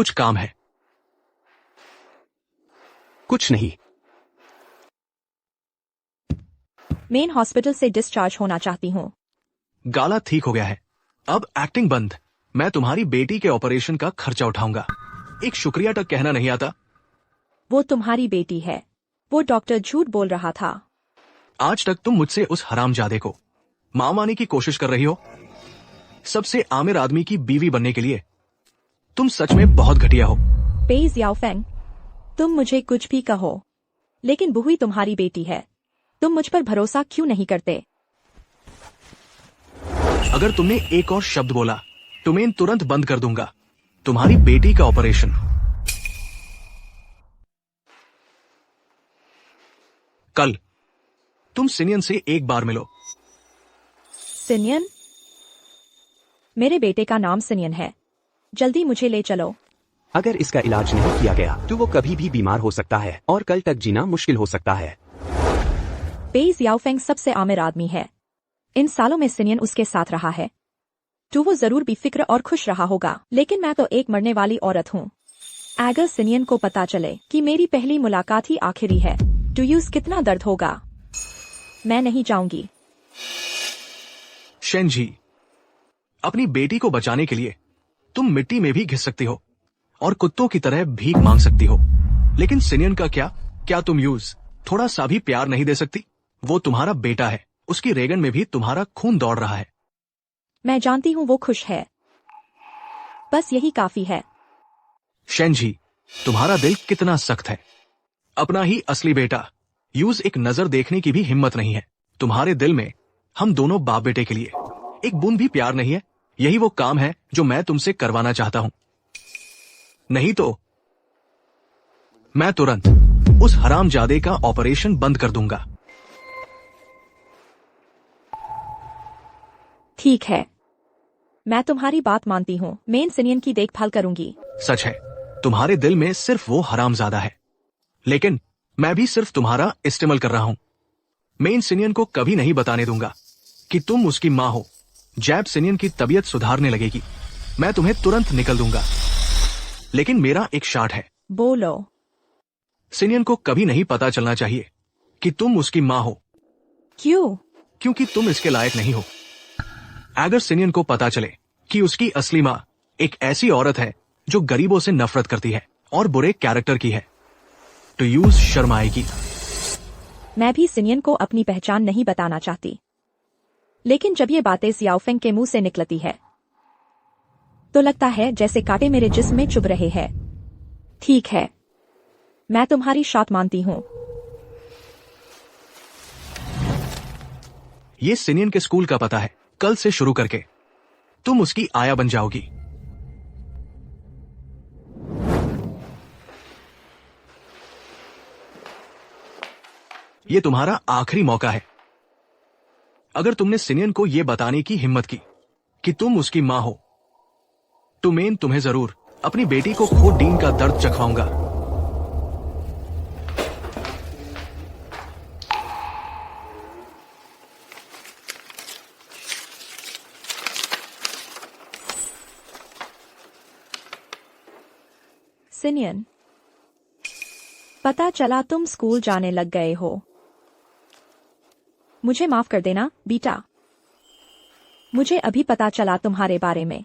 कुछ काम है? कुछ नहीं। मेन हॉस्पिटल से डिस्चार्ज होना चाहती हूँ। गाला ठीक हो गया है, अब एक्टिंग बंद। मैं तुम्हारी बेटी के ऑपरेशन का खर्चा उठाऊंगा। एक शुक्रिया तक कहना नहीं आता। वो तुम्हारी बेटी है, वो डॉक्टर झूठ बोल रहा था। आज तक तुम मुझसे उस हरामजादे को मां माने की कोशिश कर रही हो, सबसे आमिर आदमी की बीवी बनने के लिए। तुम सच में बहुत घटिया हो। पेई जियाओफेंग, तुम मुझे कुछ भी कहो, लेकिन बुहुई तुम्हारी बेटी है। तुम मुझ पर भरोसा क्यों नहीं करते? अगर तुमने एक और शब्द बोला तो मैं तुरंत बंद कर दूंगा तुम्हारी बेटी का ऑपरेशन। कल तुम सिनियन से एक बार मिलो। सिनियन? मेरे बेटे का नाम सिनियन है, जल्दी मुझे ले चलो। अगर इसका इलाज नहीं किया गया तो वो कभी भी बीमार हो सकता है और कल तक जीना मुश्किल हो सकता है। पेई जियाओफेंग सबसे आमिर आदमी है। इन सालों में सिनियन उसके साथ रहा है तो वो जरूर बेफिक्र और खुश रहा होगा, लेकिन मैं तो एक मरने वाली औरत हूँ। अगर सिनियन को पता चले कि मेरी पहली मुलाकात ही आखिरी है तो यूज कितना दर्द होगा। मैं नहीं जाऊंगी। शेनजी, अपनी बेटी को बचाने के लिए तुम मिट्टी में भी घिस सकती हो और कुत्तों की तरह भीख मांग सकती हो, लेकिन सिनियन का क्या तुम यूज थोड़ा सा भी प्यार नहीं दे सकती? वो तुम्हारा बेटा है, उसकी रेगन में भी तुम्हारा खून दौड़ रहा है। मैं जानती हूँ वो खुश है, बस यही काफी है। शेनजी, तुम्हारा दिल कितना सख्त है। अपना ही असली बेटा यूज एक नजर देखने की भी हिम्मत नहीं है। तुम्हारे दिल में हम दोनों बाप बेटे के लिए एक बूंद भी प्यार नहीं है। यही वो काम है जो मैं तुमसे करवाना चाहता हूं। नहीं तो मैं तुरंत उस हरामजादे का ऑपरेशन बंद कर दूंगा। ठीक है, मैं तुम्हारी बात मानती हूँ। मैं इन सिनियन की देखभाल करूंगी। सच है, तुम्हारे दिल में सिर्फ वो हरामजादा है, लेकिन मैं भी सिर्फ तुम्हारा इस्तेमाल कर रहा हूं। मैं इन सिनियन को कभी नहीं बताने दूंगा कि तुम उसकी मां हो। जैब सिनियन की तबीयत सुधारने लगेगी, मैं तुम्हें तुरंत निकल दूंगा। लेकिन मेरा एक शर्त है। बोलो। सिनियन को कभी नहीं पता चलना चाहिए कि तुम उसकी मां हो। क्यों? क्योंकि तुम इसके लायक नहीं हो। अगर सिनियन को पता चले कि उसकी असली मां एक ऐसी औरत है जो गरीबों से नफरत करती है और बुरे कैरेक्टर की है, तो यूज शर्माएगी। मैं भी सिनियन को अपनी पहचान नहीं बताना चाहती, लेकिन जब ये बातें जियाओफेंग के मुंह से निकलती है तो लगता है जैसे कांटे मेरे जिस्म में चुभ रहे हैं। ठीक है, मैं तुम्हारी शर्त मानती हूँ। ये सिनियन के स्कूल का पता है। कल से शुरू करके तुम उसकी आया बन जाओगी। ये तुम्हारा आखिरी मौका है। अगर तुमने सिनियन को यह बताने की हिम्मत की कि तुम उसकी मां हो, तो मैं तुम्हें जरूर अपनी बेटी को खो डीन का दर्द चखवाऊंगा। सिनियन, पता चला तुम स्कूल जाने लग गए हो। मुझे माफ कर देना बेटा, मुझे अभी पता चला तुम्हारे बारे में।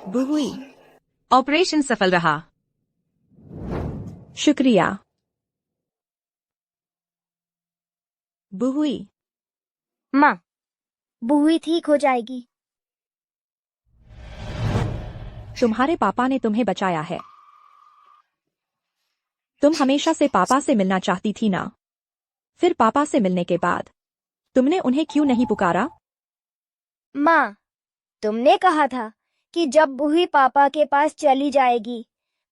बुहुई, ऑपरेशन सफल रहा। शुक्रिया। बुहुई, माँ, बुहुई ठीक हो जाएगी। तुम्हारे पापा ने तुम्हें बचाया है। तुम हमेशा से पापा से मिलना चाहती थी ना? फिर पापा से मिलने के बाद तुमने उन्हें क्यों नहीं पुकारा? माँ, तुमने कहा था कि जब बुहुई पापा के पास चली जाएगी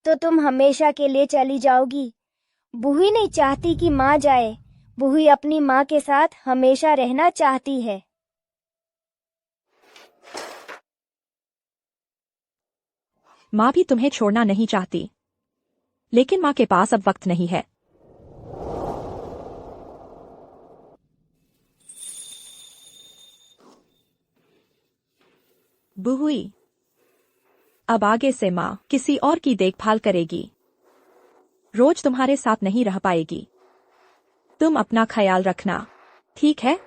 तो तुम हमेशा के लिए चली जाओगी। बुहुई नहीं चाहती कि माँ जाए। बुहुई अपनी माँ के साथ हमेशा रहना चाहती है। माँ भी तुम्हें छोड़ना नहीं चाहती, लेकिन माँ के पास अब वक्त नहीं है। बुहुई, अब आगे से माँ किसी और की देखभाल करेगी, रोज तुम्हारे साथ नहीं रह पाएगी। तुम अपना ख्याल रखना, ठीक है?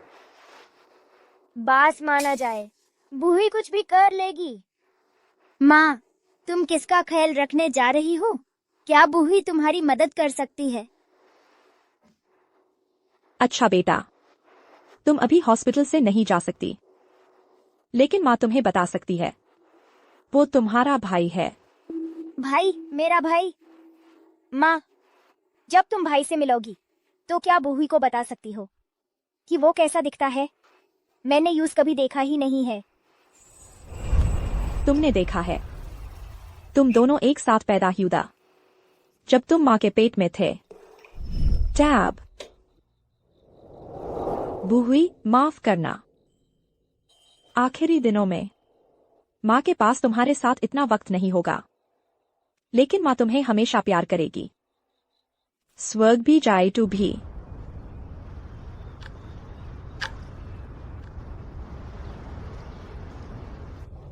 बास माना जाए, बूही कुछ भी कर लेगी। माँ, तुम किसका ख्याल रखने जा रही हो? क्या बूही तुम्हारी मदद कर सकती है? अच्छा बेटा, तुम अभी हॉस्पिटल से नहीं जा सकती, लेकिन माँ तुम्हें बता सकती है। वो तुम्हारा भाई है। भाई? मेरा भाई? माँ, जब तुम भाई से मिलोगी तो क्या बूही को बता सकती हो कि वो कैसा दिखता है? मैंने यूज कभी देखा ही नहीं है। तुमने देखा है। तुम दोनों एक साथ पैदा हुआ जब तुम माँ के पेट में थे। टैब, बुहुई, माफ करना। आखिरी दिनों में माँ के पास तुम्हारे साथ इतना वक्त नहीं होगा, लेकिन माँ तुम्हें हमेशा प्यार करेगी। स्वर्ग भी जाए तू भी।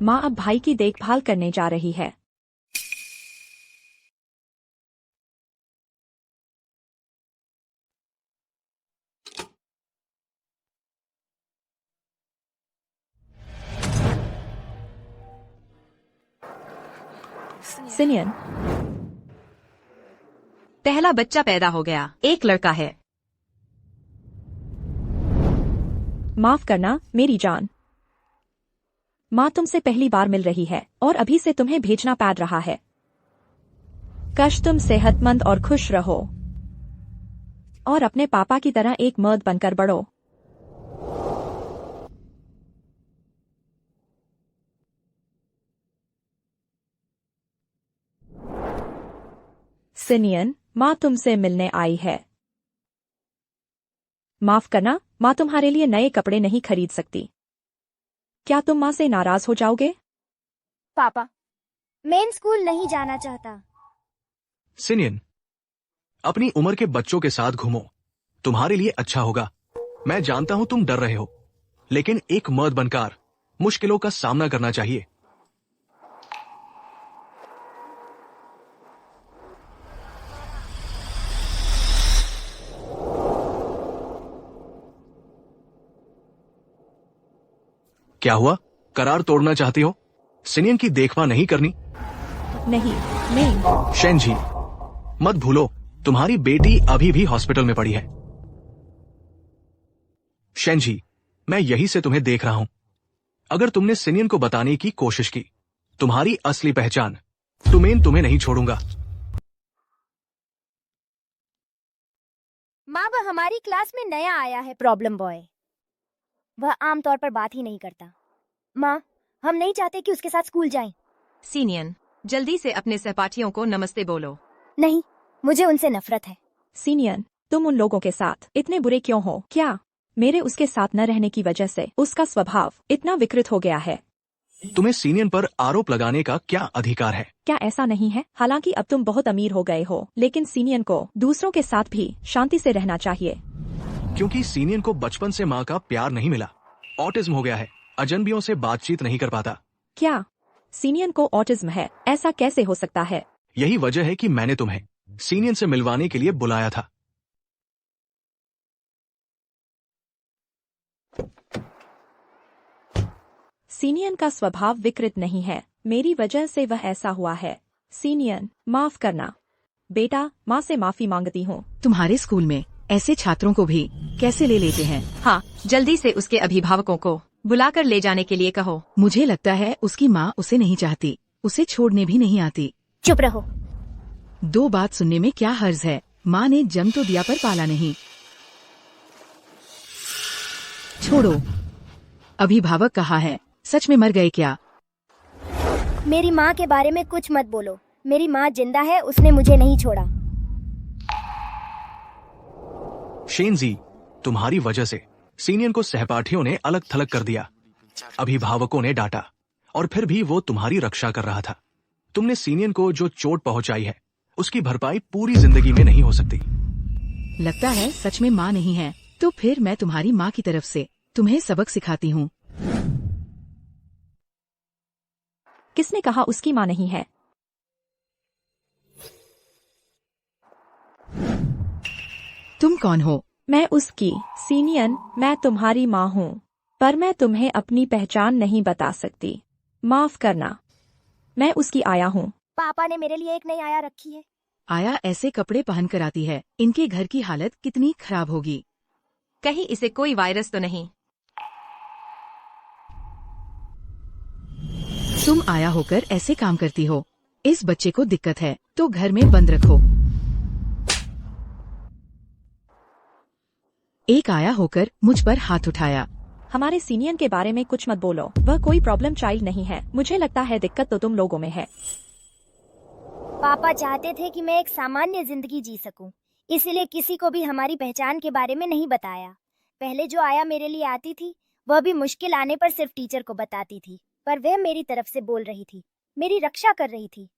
माँ अब भाई की देखभाल करने जा रही है। सिनियन, पहला बच्चा पैदा हो गया, एक लड़का है। माफ करना मेरी जान। माँ तुमसे पहली बार मिल रही है और अभी से तुम्हें भेजना पड़ रहा है। कश तुम सेहतमंद और खुश रहो और अपने पापा की तरह एक मर्द बनकर बढ़ो। सिनियन, माँ तुमसे मिलने आई है। माफ करना, माँ तुम्हारे लिए नए कपड़े नहीं खरीद सकती। क्या तुम माँ से नाराज हो जाओगे? पापा, मैं स्कूल नहीं जाना चाहता। सिनियन, अपनी उम्र के बच्चों के साथ घूमो, तुम्हारे लिए अच्छा होगा। मैं जानता हूं तुम डर रहे हो, लेकिन एक मर्द बनकर मुश्किलों का सामना करना चाहिए। क्या हुआ? करार तोड़ना चाहती हो? सिनियन की देखभाल नहीं करनी? नहीं, मैं। शेनजी, मत भूलो तुम्हारी बेटी अभी भी हॉस्पिटल में पड़ी है। शेनजी, मैं यही से तुम्हें देख रहा हूं। अगर तुमने सिनियन को बताने की कोशिश की, तुम्हारी असली पहचान, तुमेन तुम्हें नहीं छोड़ूंगा। माँ, वह हमारी क्लास में नया आया है, प्रॉब्लम बॉय। वह आमतौर पर बात ही नहीं करता। माँ, हम नहीं चाहते कि उसके साथ स्कूल जाएं। सीनियन, जल्दी से अपने सहपाठियों को नमस्ते बोलो। नहीं, मुझे उनसे नफरत है। सीनियन, तुम उन लोगों के साथ इतने बुरे क्यों हो? क्या मेरे उसके साथ न रहने की वजह से उसका स्वभाव इतना विकृत हो गया है? तुम्हें सीनियन पर आरोप लगाने का क्या अधिकार है? क्या ऐसा नहीं है? हालांकि अब तुम बहुत अमीर हो गए हो, लेकिन सीनियन को दूसरों के साथ भी शांति से रहना चाहिए। क्योंकि सीनियन को बचपन से माँ का प्यार नहीं मिला। ऑटिज्म हो गया है, अजनबियों से बातचीत नहीं कर पाता। क्या सीनियन को ऑटिज्म है? ऐसा कैसे हो सकता है? यही वजह है कि मैंने तुम्हें सीनियन से मिलवाने के लिए बुलाया था। सीनियन का स्वभाव विकृत नहीं है, मेरी वजह से वह ऐसा हुआ है। सीनियन, माफ करना। बेटा, माँ से माफी मांगती हूँ। तुम्हारे स्कूल में ऐसे छात्रों को भी कैसे ले लेते हैं? हाँ, जल्दी से उसके अभिभावकों को बुलाकर ले जाने के लिए कहो। मुझे लगता है उसकी माँ उसे नहीं चाहती, उसे छोड़ने भी नहीं आती। चुप रहो। दो बात सुनने में क्या हर्ज है? माँ ने जन्म तो दिया पर पाला नहीं। छोड़ो। अभिभावक कहाँ है? सच में मर गए क्या? मेरी माँ के बारे में कुछ मत बोलो। मेरी माँ जिंदा है, उसने मुझे नहीं छोड़ा। शेनजी, तुम्हारी वजह से सीनियन को सहपाठियों ने अलग थलग कर दिया, अभिभावकों ने डांटा, और फिर भी वो तुम्हारी रक्षा कर रहा था। तुमने सीनियन को जो चोट पहुंचाई है, उसकी भरपाई पूरी जिंदगी में नहीं हो सकती। लगता है सच में माँ नहीं है। तो फिर मैं तुम्हारी माँ की तरफ से तुम्हें सबक सिखाती हूँ। किसने कहा उसकी माँ नहीं है? तुम कौन हो? मैं उसकी सीनियन, मैं तुम्हारी माँ हूँ, पर मैं तुम्हें अपनी पहचान नहीं बता सकती। माफ करना। मैं उसकी आया हूँ। पापा ने मेरे लिए एक नई आया रखी है। आया ऐसे कपड़े पहन कर आती है, इनके घर की हालत कितनी खराब होगी। कहीं इसे कोई वायरस तो नहीं? तुम आया होकर ऐसे काम करती हो। इस बच्चे को दिक्कत है तो घर में बंद रखो। एक आया होकर मुझ पर हाथ उठाया। हमारे सीनियर के बारे में कुछ मत बोलो, वह कोई प्रॉब्लम चाइल्ड नहीं है। मुझे लगता है दिक्कत तो तुम लोगों में है। पापा चाहते थे कि मैं एक सामान्य जिंदगी जी सकूं, इसलिए किसी को भी हमारी पहचान के बारे में नहीं बताया। पहले जो आया मेरे लिए आती थी, वह भी मुश्किल आने पर सिर्फ टीचर को बताती थी, पर वह मेरी तरफ से बोल रही थी, मेरी रक्षा कर रही थी।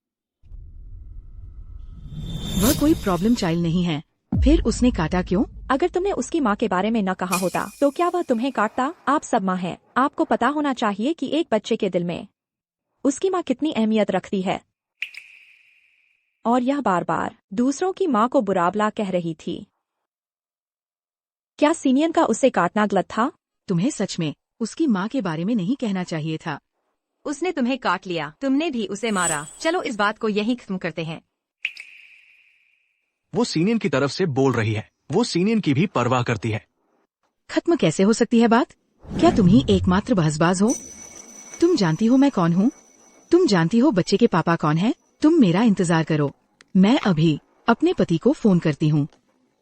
वह कोई प्रॉब्लम चाइल्ड नहीं है। फिर उसने काटा क्यों? अगर तुमने उसकी माँ के बारे में न कहा होता तो क्या वह तुम्हें काटता? आप सब माँ हैं, आपको पता होना चाहिए कि एक बच्चे के दिल में उसकी माँ कितनी अहमियत रखती है। और यह बार बार दूसरों की माँ को बुराबला कह रही थी। क्या सीनियर का उसे काटना गलत था? तुम्हें सच में उसकी माँ के बारे में नहीं कहना चाहिए था। उसने तुम्हें काट लिया, तुमने भी उसे मारा। चलो इस बात को यहीं खत्म करते हैं। वो सीनियर की तरफ से बोल रही है, वो सीनियर की भी परवाह करती है। खत्म कैसे हो सकती है बात? क्या तुम ही एकमात्र बहसबाज हो? तुम जानती हो मैं कौन हूँ? तुम जानती हो बच्चे के पापा कौन है? तुम मेरा इंतजार करो, मैं अभी अपने पति को फोन करती हूँ।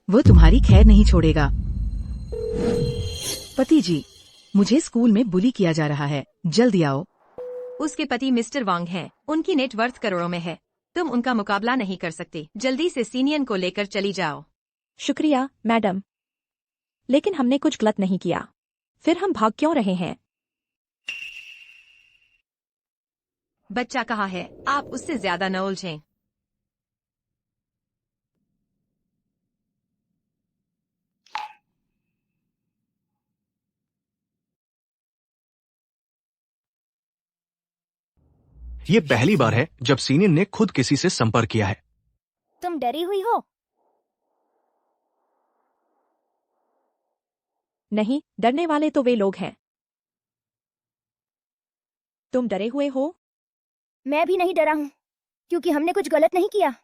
वो तुम्हारी खैर नहीं छोड़ेगा। पति जी, मुझे स्कूल में बुली किया जा रहा है, जल्दी आओ। उसके पति मिस्टर वांग हैं, उनकी नेटवर्थ करोड़ों में है। तुम उनका मुकाबला नहीं कर सकती। जल्दी से सीनियर को लेकर चली जाओ। शुक्रिया मैडम, लेकिन हमने कुछ गलत नहीं किया, फिर हम भाग क्यों रहे हैं? बच्चा कहाँ है? आप उससे ज्यादा न उलझें। ये पहली बार है जब सीनियर ने खुद किसी से संपर्क किया है। तुम डरी हुई हो? नहीं, डरने वाले तो वे लोग हैं। तुम डरे हुए हो? मैं भी नहीं डरा हूँ, क्योंकि हमने कुछ गलत नहीं किया।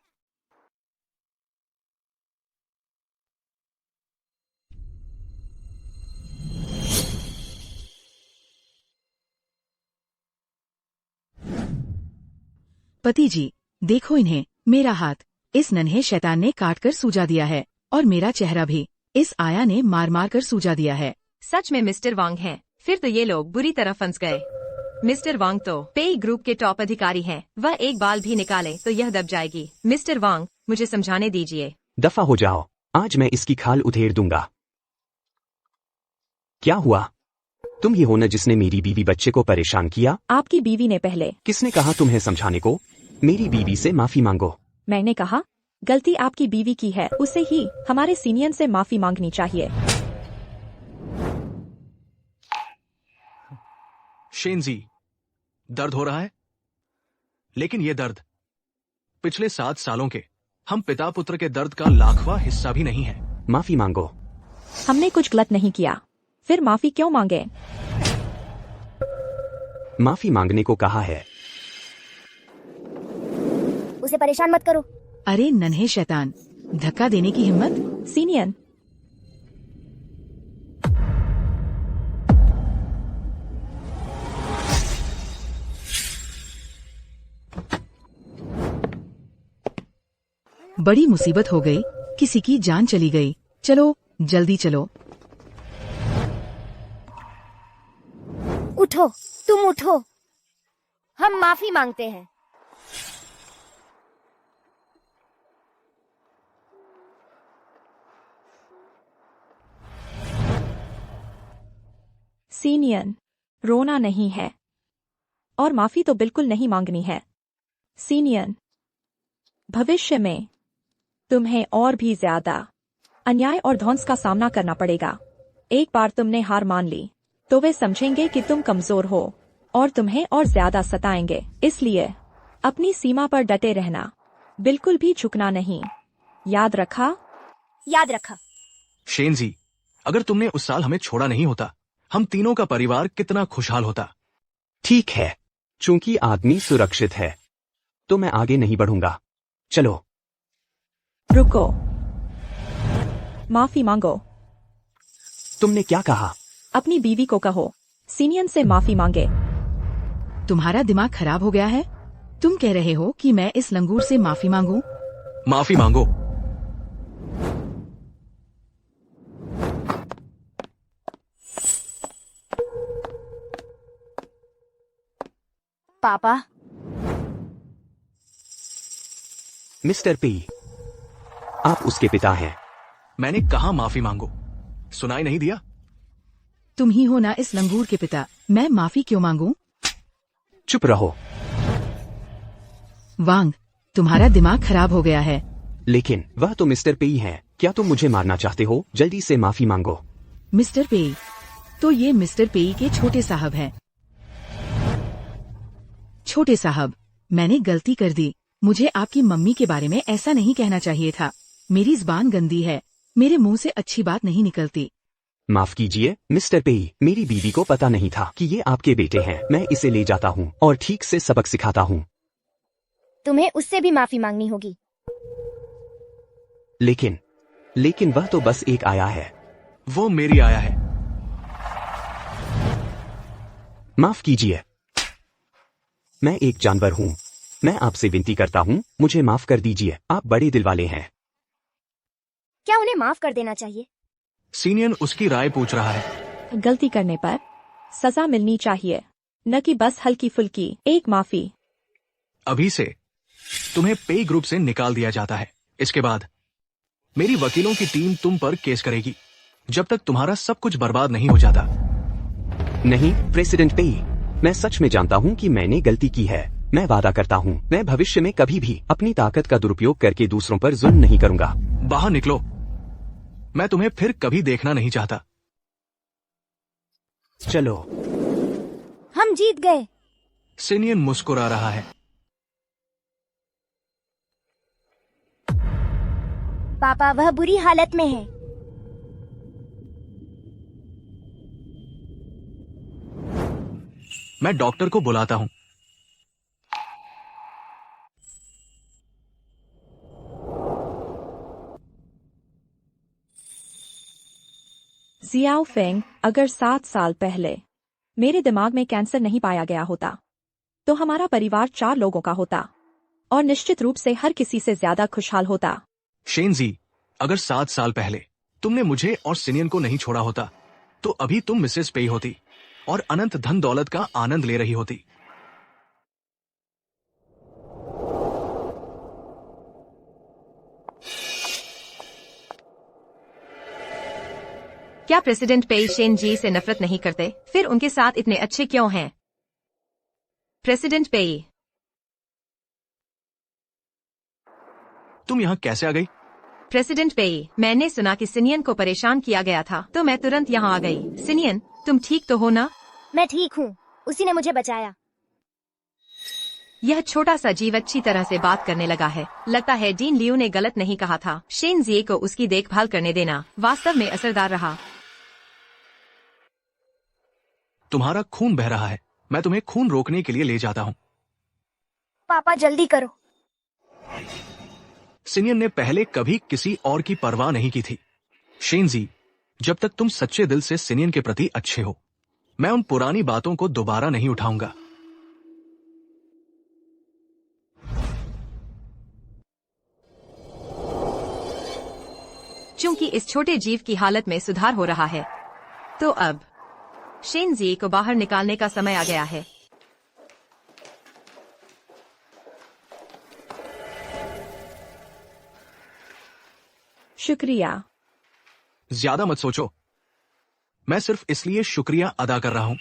पति जी, देखो इन्हें, मेरा हाथ इस नन्हे शैतान ने काट कर सूजा दिया है, और मेरा चेहरा भी इस आया ने मार मार कर सूजा दिया है। सच में मिस्टर वांग हैं? फिर तो ये लोग बुरी तरह फंस गए। मिस्टर वांग तो पेई ग्रुप के टॉप अधिकारी हैं। वह एक बाल भी निकाले तो यह दब जाएगी। मिस्टर वांग, मुझे समझाने दीजिए। दफा हो जाओ, आज मैं इसकी खाल उधेड़ दूंगा। क्या हुआ? तुम ही हो न जिसने मेरी बीवी बच्चे को परेशान किया? आपकी बीवी ने पहले। किसने कहा तुम्हें समझाने को? मेरी बीवी से माफी मांगो। मैंने कहा गलती आपकी बीवी की है, उसे ही हमारे सीनियर से माफी मांगनी चाहिए। शेनजी, दर्द हो रहा है, लेकिन ये दर्द पिछले 7 सालों के हम पिता पुत्र के दर्द का लाखवां हिस्सा भी नहीं है। माफी मांगो। हमने कुछ गलत नहीं किया, फिर माफी क्यों मांगे? माफी मांगने को कहा है। उसे परेशान मत करो। अरे नन्हे शैतान, धक्का देने की हिम्मत? सीनियर, बड़ी मुसीबत हो गई, किसी की जान चली गई। चलो जल्दी चलो। उठो, तुम उठो, हम माफी मांगते हैं। सीनियर, रोना नहीं है और माफी तो बिल्कुल नहीं मांगनी है। सीनियर, भविष्य में तुम्हें और भी ज्यादा अन्याय और ध्वंस का सामना करना पड़ेगा। एक बार तुमने हार मान ली तो वे समझेंगे कि तुम कमजोर हो और तुम्हें और ज्यादा सताएंगे। इसलिए अपनी सीमा पर डटे रहना, बिल्कुल भी झुकना नहीं। याद रखा? याद रखा। शेन जी, अगर तुमने उस साल हमें छोड़ा नहीं होता, हम तीनों का परिवार कितना खुशहाल होता। ठीक है, चूंकि आदमी सुरक्षित है तो मैं आगे नहीं बढ़ूंगा। चलो। रुको, माफी मांगो। तुमने क्या कहा? अपनी बीवी को कहो सिनियन से माफी मांगे। तुम्हारा दिमाग खराब हो गया है? तुम कह रहे हो कि मैं इस लंगूर से माफी मांगू? माफी मांगो। पापा, मिस्टर पी, आप उसके पिता हैं। मैंने कहा माफी मांगो, सुनाई नहीं दिया? तुम ही हो ना इस लंगूर के पिता। मैं माफी क्यों मांगू? चुप रहो। वांग, तुम्हारा दिमाग खराब हो गया है। लेकिन वह तो मिस्टर पी हैं। क्या तुम मुझे मारना चाहते हो? जल्दी से माफी मांगो। मिस्टर पेई, तो ये मिस्टर पेई के छोटे साहब हैं। छोटे साहब, मैंने गलती कर दी। मुझे आपकी मम्मी के बारे में ऐसा नहीं कहना चाहिए था। मेरी ज़बान गंदी है, मेरे मुंह से अच्छी बात नहीं निकलती। माफ कीजिए मिस्टर पे, मेरी बीवी को पता नहीं था कि ये आपके बेटे हैं। मैं इसे ले जाता हूँ और ठीक से सबक सिखाता हूँ। तुम्हें उससे भी माफी मांगनी होगी। लेकिन वह तो बस एक आया है। वो मेरी आया है। माफ कीजिए, मैं एक जानवर हूँ। मैं आपसे विनती करता हूँ, मुझे माफ कर दीजिए। आप बड़े दिल वाले हैं। क्या उन्हें माफ कर देना चाहिए? सीनियन उसकी राय पूछ रहा है। गलती करने पर सजा मिलनी चाहिए, न कि बस हल्की फुल्की एक माफी। अभी से तुम्हें पे ग्रुप से निकाल दिया जाता है। इसके बाद मेरी वकीलों की टीम तुम पर केस करेगी, जब तक तुम्हारा सब कुछ बर्बाद नहीं हो जाता। नहीं प्रेसिडेंट पे, मैं सच में जानता हूँ कि मैंने गलती की है। मैं वादा करता हूँ, मैं भविष्य में कभी भी अपनी ताकत का दुरुपयोग करके दूसरों पर जुल्म नहीं करूंगा। बाहर निकलो, मैं तुम्हें फिर कभी देखना नहीं चाहता। चलो। हम जीत गए। सिनियन मुस्कुरा रहा है। पापा, वह बुरी हालत में है। मैं डॉक्टर को बुलाता हूँ। जियाओ फेंग, अगर 7 साल पहले मेरे दिमाग में कैंसर नहीं पाया गया होता तो हमारा परिवार 4 लोगों का होता और निश्चित रूप से हर किसी से ज्यादा खुशहाल होता। शेन जी, अगर 7 साल पहले तुमने मुझे और सिनियन को नहीं छोड़ा होता तो अभी तुम मिसेस पे होती और अनंत धन दौलत का आनंद ले रही होती। क्या प्रेसिडेंट पेई शेन जी से नफरत नहीं करते? फिर उनके साथ इतने अच्छे क्यों हैं? प्रेसिडेंट पेई, तुम यहाँ कैसे आ गई? प्रेसिडेंट पेई, मैंने सुना कि सिनियन को परेशान किया गया था तो मैं तुरंत यहाँ आ गई। सिनियन, तुम ठीक तो हो ना? मैं ठीक हूँ, उसी ने मुझे बचाया। यह छोटा सा जीव अच्छी तरह से बात करने लगा है। लगता है डीन लियू ने गलत नहीं कहा था। शेन जी को उसकी देखभाल करने देना वास्तव में असरदार रहा। तुम्हारा खून बह रहा है, मैं तुम्हें खून रोकने के लिए ले जाता हूँ। पापा जल्दी करो। सिनियन ने पहले कभी किसी और की परवाह नहीं की थी। शेन जी, जब तक तुम सच्चे दिल से सिनियन के प्रति अच्छे हो, मैं उन पुरानी बातों को दोबारा नहीं उठाऊंगा। चूंकि इस छोटे जीव की हालत में सुधार हो रहा है, तो अब शेन जी को बाहर निकालने का समय आ गया है। शुक्रिया। ज्यादा मत सोचो, मैं सिर्फ इसलिए शुक्रिया अदा कर रहा हूं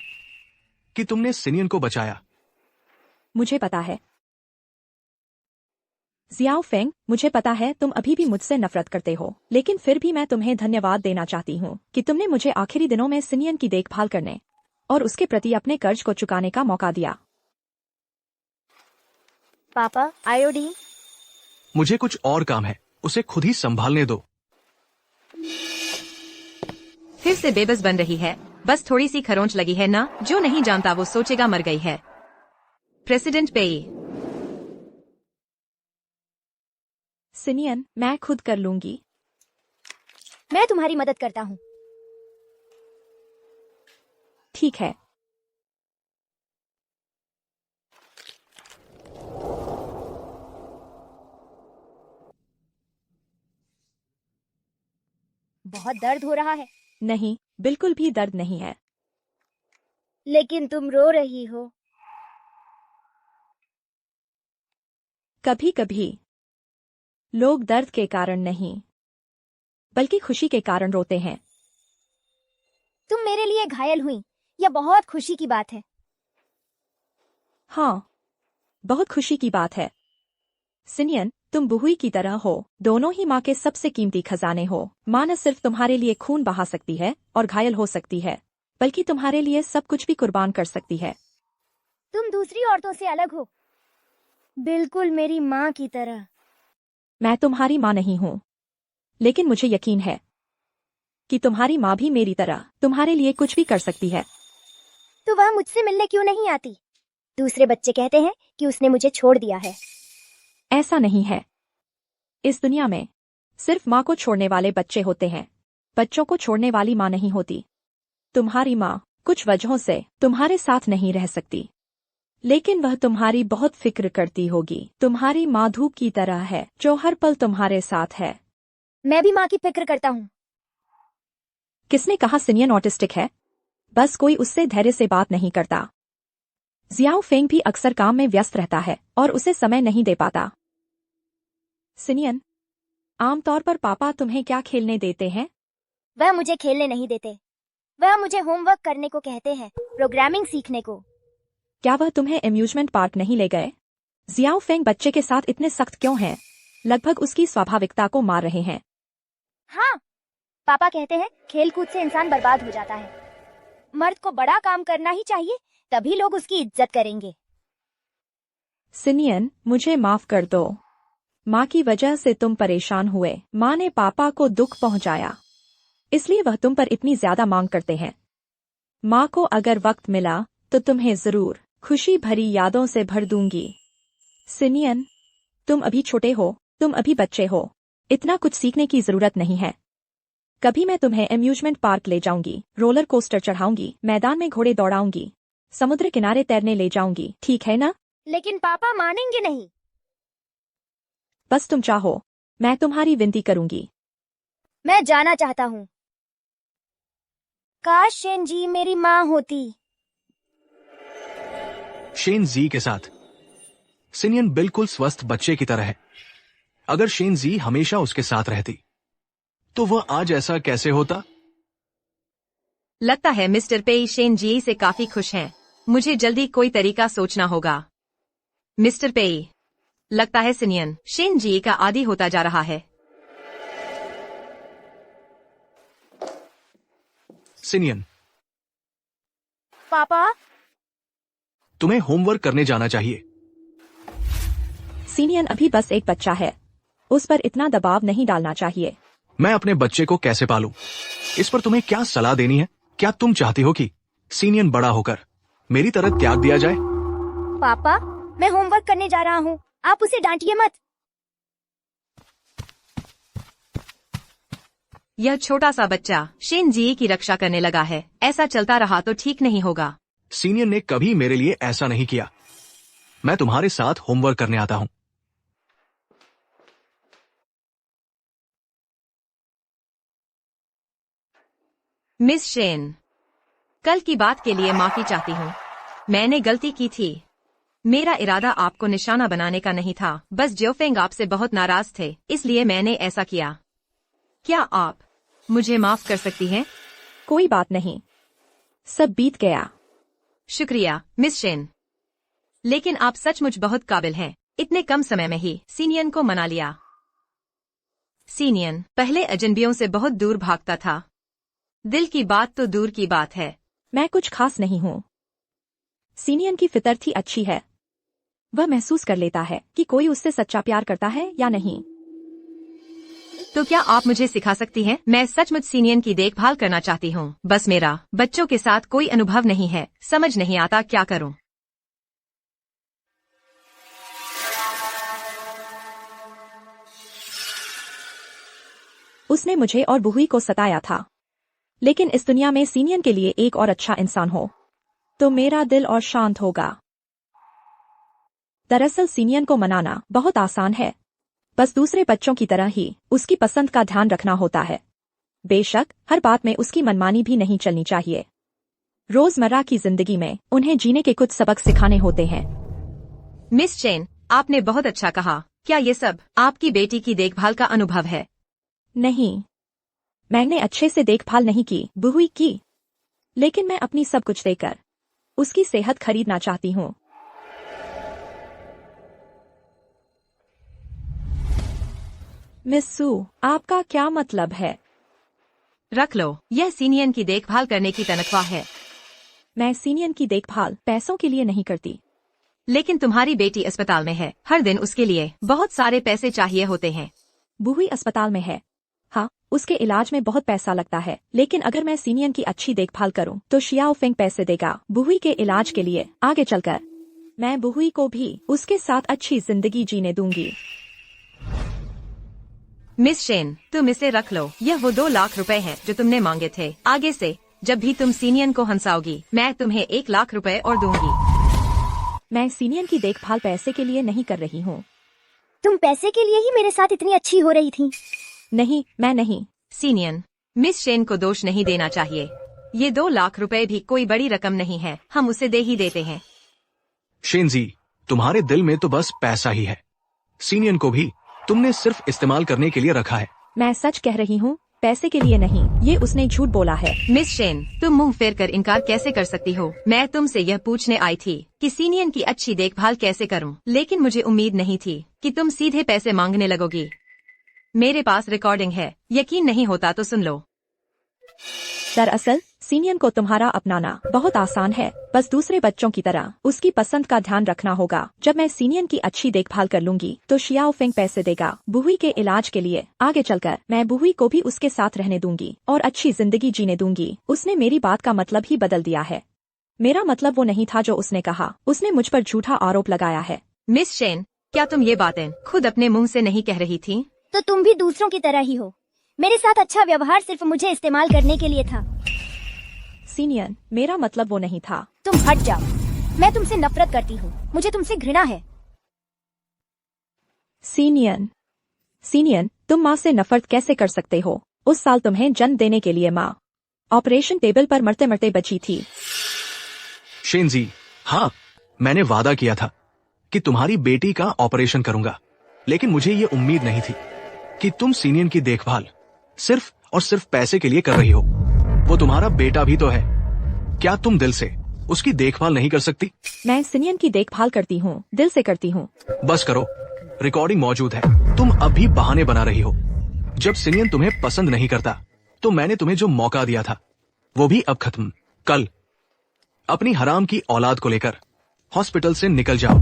कि तुमने सिनियन को बचाया। मुझे पता है जियाओ फेंग, मुझे पता है तुम अभी भी मुझसे नफरत करते हो, लेकिन फिर भी मैं तुम्हें धन्यवाद देना चाहती हूँ कि तुमने मुझे आखिरी दिनों में सिनियन की देखभाल करने और उसके प्रति अपने कर्ज को चुकाने का मौका दिया। पापा, आयोडीन। मुझे कुछ और काम है, उसे खुद ही संभालने दो। फिर से बेबस बन रही है, बस थोड़ी सी खरोंच लगी है ना। जो नहीं जानता वो सोचेगा मर गई है। प्रेसिडेंट पेई। सिनियन, मैं खुद कर लूंगी। मैं तुम्हारी मदद करता हूँ। ठीक है। बहुत दर्द हो रहा है। नहीं, बिल्कुल भी दर्द नहीं है। लेकिन तुम रो रही हो। कभी कभी लोग दर्द के कारण नहीं, बल्कि खुशी के कारण रोते हैं। तुम मेरे लिए घायल हुई, यह बहुत खुशी की बात है। हाँ, बहुत खुशी की बात है। सिनियन, तुम बुहुई की तरह हो। दोनों ही माँ के सबसे कीमती खजाने हो। माँ न सिर्फ तुम्हारे लिए खून बहा सकती है और घायल हो सकती है, बल्कि तुम्हारे लिए सब कुछ भी कुर्बान कर सकती है। तुम दूसरी औरतों से अलग हो, बिल्कुल मेरी माँ की तरह। मैं तुम्हारी माँ नहीं हूँ, लेकिन मुझे यकीन है कि तुम्हारी माँ भी मेरी तरह तुम्हारे लिए कुछ भी कर सकती है। तो वह मुझसे मिलने क्यों नहीं आती? दूसरे बच्चे कहते हैं कि उसने मुझे छोड़ दिया है। ऐसा नहीं है। इस दुनिया में सिर्फ माँ को छोड़ने वाले बच्चे होते हैं। बच्चों को छोड़ने वाली माँ नहीं होती। तुम्हारी माँ कुछ वजहों से तुम्हारे साथ नहीं रह सकती, लेकिन वह तुम्हारी बहुत फिक्र करती होगी। तुम्हारी माँ धूप की तरह है जो हर पल तुम्हारे साथ है। मैं भी माँ की फिक्र करता हूँ। किसने कहा सिनियन ऑटिस्टिक है? बस कोई उससे धैर्य से बात नहीं करता। जियाओ फेंग भी अक्सर काम में व्यस्त रहता है और उसे समय नहीं दे पाता। सिनियन, आमतौर पर पापा तुम्हें क्या खेलने देते हैं? वह मुझे खेलने नहीं देते। वह मुझे होमवर्क करने को कहते हैं, प्रोग्रामिंग सीखने को। क्या वह तुम्हें अम्यूजमेंट पार्क नहीं ले गए? जियाओ फेंग बच्चे के साथ इतने सख्त क्यों हैं? लगभग उसकी स्वाभाविकता को मार रहे हैं। हाँ, पापा कहते हैं खेलकूद से इंसान बर्बाद हो जाता है। मर्द को बड़ा काम करना ही चाहिए, तभी लोग उसकी इज्जत करेंगे। सिनियन, मुझे माफ कर दो। माँ की वजह से तुम परेशान हुए। माँ ने पापा को दुख पहुंचाया, इसलिए वह तुम पर इतनी ज्यादा मांग करते हैं। माँ को अगर वक्त मिला तो तुम्हें जरूर खुशी भरी यादों से भर दूंगी। सिनियन, तुम अभी छोटे हो, तुम अभी बच्चे हो। इतना कुछ सीखने की जरूरत नहीं है। कभी मैं तुम्हें अम्यूजमेंट पार्क ले जाऊंगी, रोलर कोस्टर चढ़ाऊंगी, मैदान में घोड़े दौड़ाऊंगी, समुद्र किनारे तैरने ले जाऊंगी, ठीक है ना? लेकिन पापा मानेंगे नहीं। बस तुम चाहो, मैं तुम्हारी विनती करूंगी। मैं जाना चाहता हूँ। काश शेन जी मेरी माँ होती। शेन जी के साथ सिनियन बिल्कुल स्वस्थ बच्चे की तरह है। अगर शेन जी हमेशा उसके साथ रहती तो वह आज ऐसा कैसे होता? लगता है मिस्टर पेई शेन जी से काफी खुश हैं। मुझे जल्दी कोई तरीका सोचना होगा। मिस्टर पेई, लगता है सिनियन शेन जी का आदी होता जा रहा है। सिनियन, पापा, तुम्हें होमवर्क करने जाना चाहिए। सिनियन अभी बस एक बच्चा है, उस पर इतना दबाव नहीं डालना चाहिए। मैं अपने बच्चे को कैसे पालूं? इस पर तुम्हें क्या सलाह देनी है? क्या तुम चाहती हो कि सिनियन बड़ा होकर मेरी तरह त्याग दिया जाए? पापा, मैं होमवर्क करने जा रहा हूँ, आप उसे डांटिए मत। यह छोटा सा बच्चा शेन जी की रक्षा करने लगा है। ऐसा चलता रहा तो ठीक नहीं होगा। सीनियर ने कभी मेरे लिए ऐसा नहीं किया। मैं तुम्हारे साथ होमवर्क करने आता हूं। मिस शेन, कल की बात के लिए माफी चाहती हूँ। मैंने गलती की थी। मेरा इरादा आपको निशाना बनाने का नहीं था। बस जियोफेंग आपसे बहुत नाराज थे, इसलिए मैंने ऐसा किया। क्या आप मुझे माफ कर सकती हैं? कोई बात नहीं, सब बीत गया। शुक्रिया मिस शेन, लेकिन आप सचमुच बहुत काबिल हैं। इतने कम समय में ही सीनियन को मना लिया। सीनियन पहले अजनबियों से बहुत दूर भागता था। दिल की बात तो दूर की बात है, मैं कुछ खास नहीं हूँ। सीनियन की फितरत ही अच्छी है। वह महसूस कर लेता है कि कोई उससे सच्चा प्यार करता है या नहीं। तो क्या आप मुझे सिखा सकती हैं? मैं सचमुच सीनियन की देखभाल करना चाहती हूँ। बस मेरा बच्चों के साथ कोई अनुभव नहीं है। समझ नहीं आता क्या करूँ। उसने मुझे और बुहुई को सताया था, लेकिन इस दुनिया में सीनियन के लिए एक और अच्छा इंसान हो तो मेरा दिल और शांत होगा। दरअसल सीनियन को मनाना बहुत आसान है। बस दूसरे बच्चों की तरह ही उसकी पसंद का ध्यान रखना होता है। बेशक हर बात में उसकी मनमानी भी नहीं चलनी चाहिए। रोजमर्रा की जिंदगी में उन्हें जीने के कुछ सबक सिखाने होते हैं। मिस चेन, आपने बहुत अच्छा कहा। क्या ये सब आपकी बेटी की देखभाल का अनुभव है? नहीं, मैंने अच्छे से देखभाल नहीं की, बुहुई की। लेकिन मैं अपनी सब कुछ देकर उसकी सेहत खरीदना चाहती हूँ। मिस सू, आपका क्या मतलब है? रख लो, यह सीनियन की देखभाल करने की तनख्वाह है। मैं सीनियन की देखभाल पैसों के लिए नहीं करती। लेकिन तुम्हारी बेटी अस्पताल में है। हर दिन उसके लिए बहुत सारे पैसे चाहिए होते हैं। बुहुई अस्पताल में है। हाँ, उसके इलाज में बहुत पैसा लगता है। लेकिन अगर मैं सीनियन की अच्छी देखभाल करूं तो शियाओ फेंग पैसे देगा बुहुई के इलाज के लिए। आगे चलकर मैं बुहुई को भी उसके साथ अच्छी जिंदगी जीने दूंगी। मिस शेन, तुम इसे रख लो। यह वो 2 लाख रुपए हैं जो तुमने मांगे थे। आगे से जब भी तुम सीनियन को हंसाओगी, मैं तुम्हें 1 लाख रुपए और दूंगी। मैं सीनियन की देखभाल पैसे के लिए नहीं कर रही हूँ। तुम पैसे के लिए ही मेरे साथ इतनी अच्छी हो रही थी। नहीं, मैं नहीं। सीनियन, मिस शेन को दोष नहीं देना चाहिए। ये 2 लाख रुपए भी कोई बड़ी रकम नहीं है। हम उसे दे ही देते हैं। शेनजी, तुम्हारे दिल में तो बस पैसा ही है। सीनियन को भी तुमने सिर्फ इस्तेमाल करने के लिए रखा है। मैं सच कह रही हूँ, पैसे के लिए नहीं। ये उसने झूठ बोला है। मिस शेन, तुम मुंह फेर कर इनकार कैसे कर सकती हो? मैं तुमसे यह पूछने आई थी कि सीनियन की अच्छी देखभाल कैसे करूं, लेकिन मुझे उम्मीद नहीं थी कि तुम सीधे पैसे मांगने लगोगी। मेरे पास रिकॉर्डिंग है। यकीन नहीं होता तो सुन लो। दरअसल सीनियन को तुम्हारा अपनाना बहुत आसान है। बस दूसरे बच्चों की तरह उसकी पसंद का ध्यान रखना होगा। जब मैं सीनियन की अच्छी देखभाल कर लूंगी तो शियाओ फेंग पैसे देगा बुहुई के इलाज के लिए। आगे चलकर मैं बुहुई को भी उसके साथ रहने दूंगी और अच्छी जिंदगी जीने दूंगी। उसने मेरी बात का मतलब ही बदल दिया है। मेरा मतलब वो नहीं था जो उसने कहा। उसने मुझ पर झूठा आरोप लगाया है। मिस शेन, क्या तुम ये बातें खुद अपने मुंह से नहीं कह रही थी? तो तुम भी दूसरों की तरह ही हो। मेरे साथ अच्छा व्यवहार सिर्फ मुझे इस्तेमाल करने के लिए था। सीनियन, मेरा मतलब वो नहीं था। तुम हट जाओ। मैं तुमसे नफरत करती हूँ। मुझे तुमसे घृणा है। सीनियन, तुम माँ से नफरत कैसे कर सकते हो? उस साल तुम्हें जन्म देने के लिए माँ ऑपरेशन टेबल पर मरते मरते बची थी। शेनजी, हाँ, मैंने वादा किया था कि तुम्हारी बेटी का ऑपरेशन करूंगा। लेकिन मुझे ये उम्मीद नहीं थी कि तुम सीनियन की देखभाल सिर्फ और सिर्फ पैसे के लिए कर रही हो। वो तुम्हारा बेटा भी तो है। क्या तुम दिल से उसकी देखभाल नहीं कर सकती? मैं सीनियन की देखभाल करती हूँ, दिल से करती हूँ। बस करो, रिकॉर्डिंग मौजूद है। तुम अभी बहाने बना रही हो। जब सीनियन तुम्हें पसंद नहीं करता तो मैंने तुम्हें जो मौका दिया था वो भी अब खत्म। कल अपनी हराम की औलाद को लेकर हॉस्पिटल से निकल जाओ।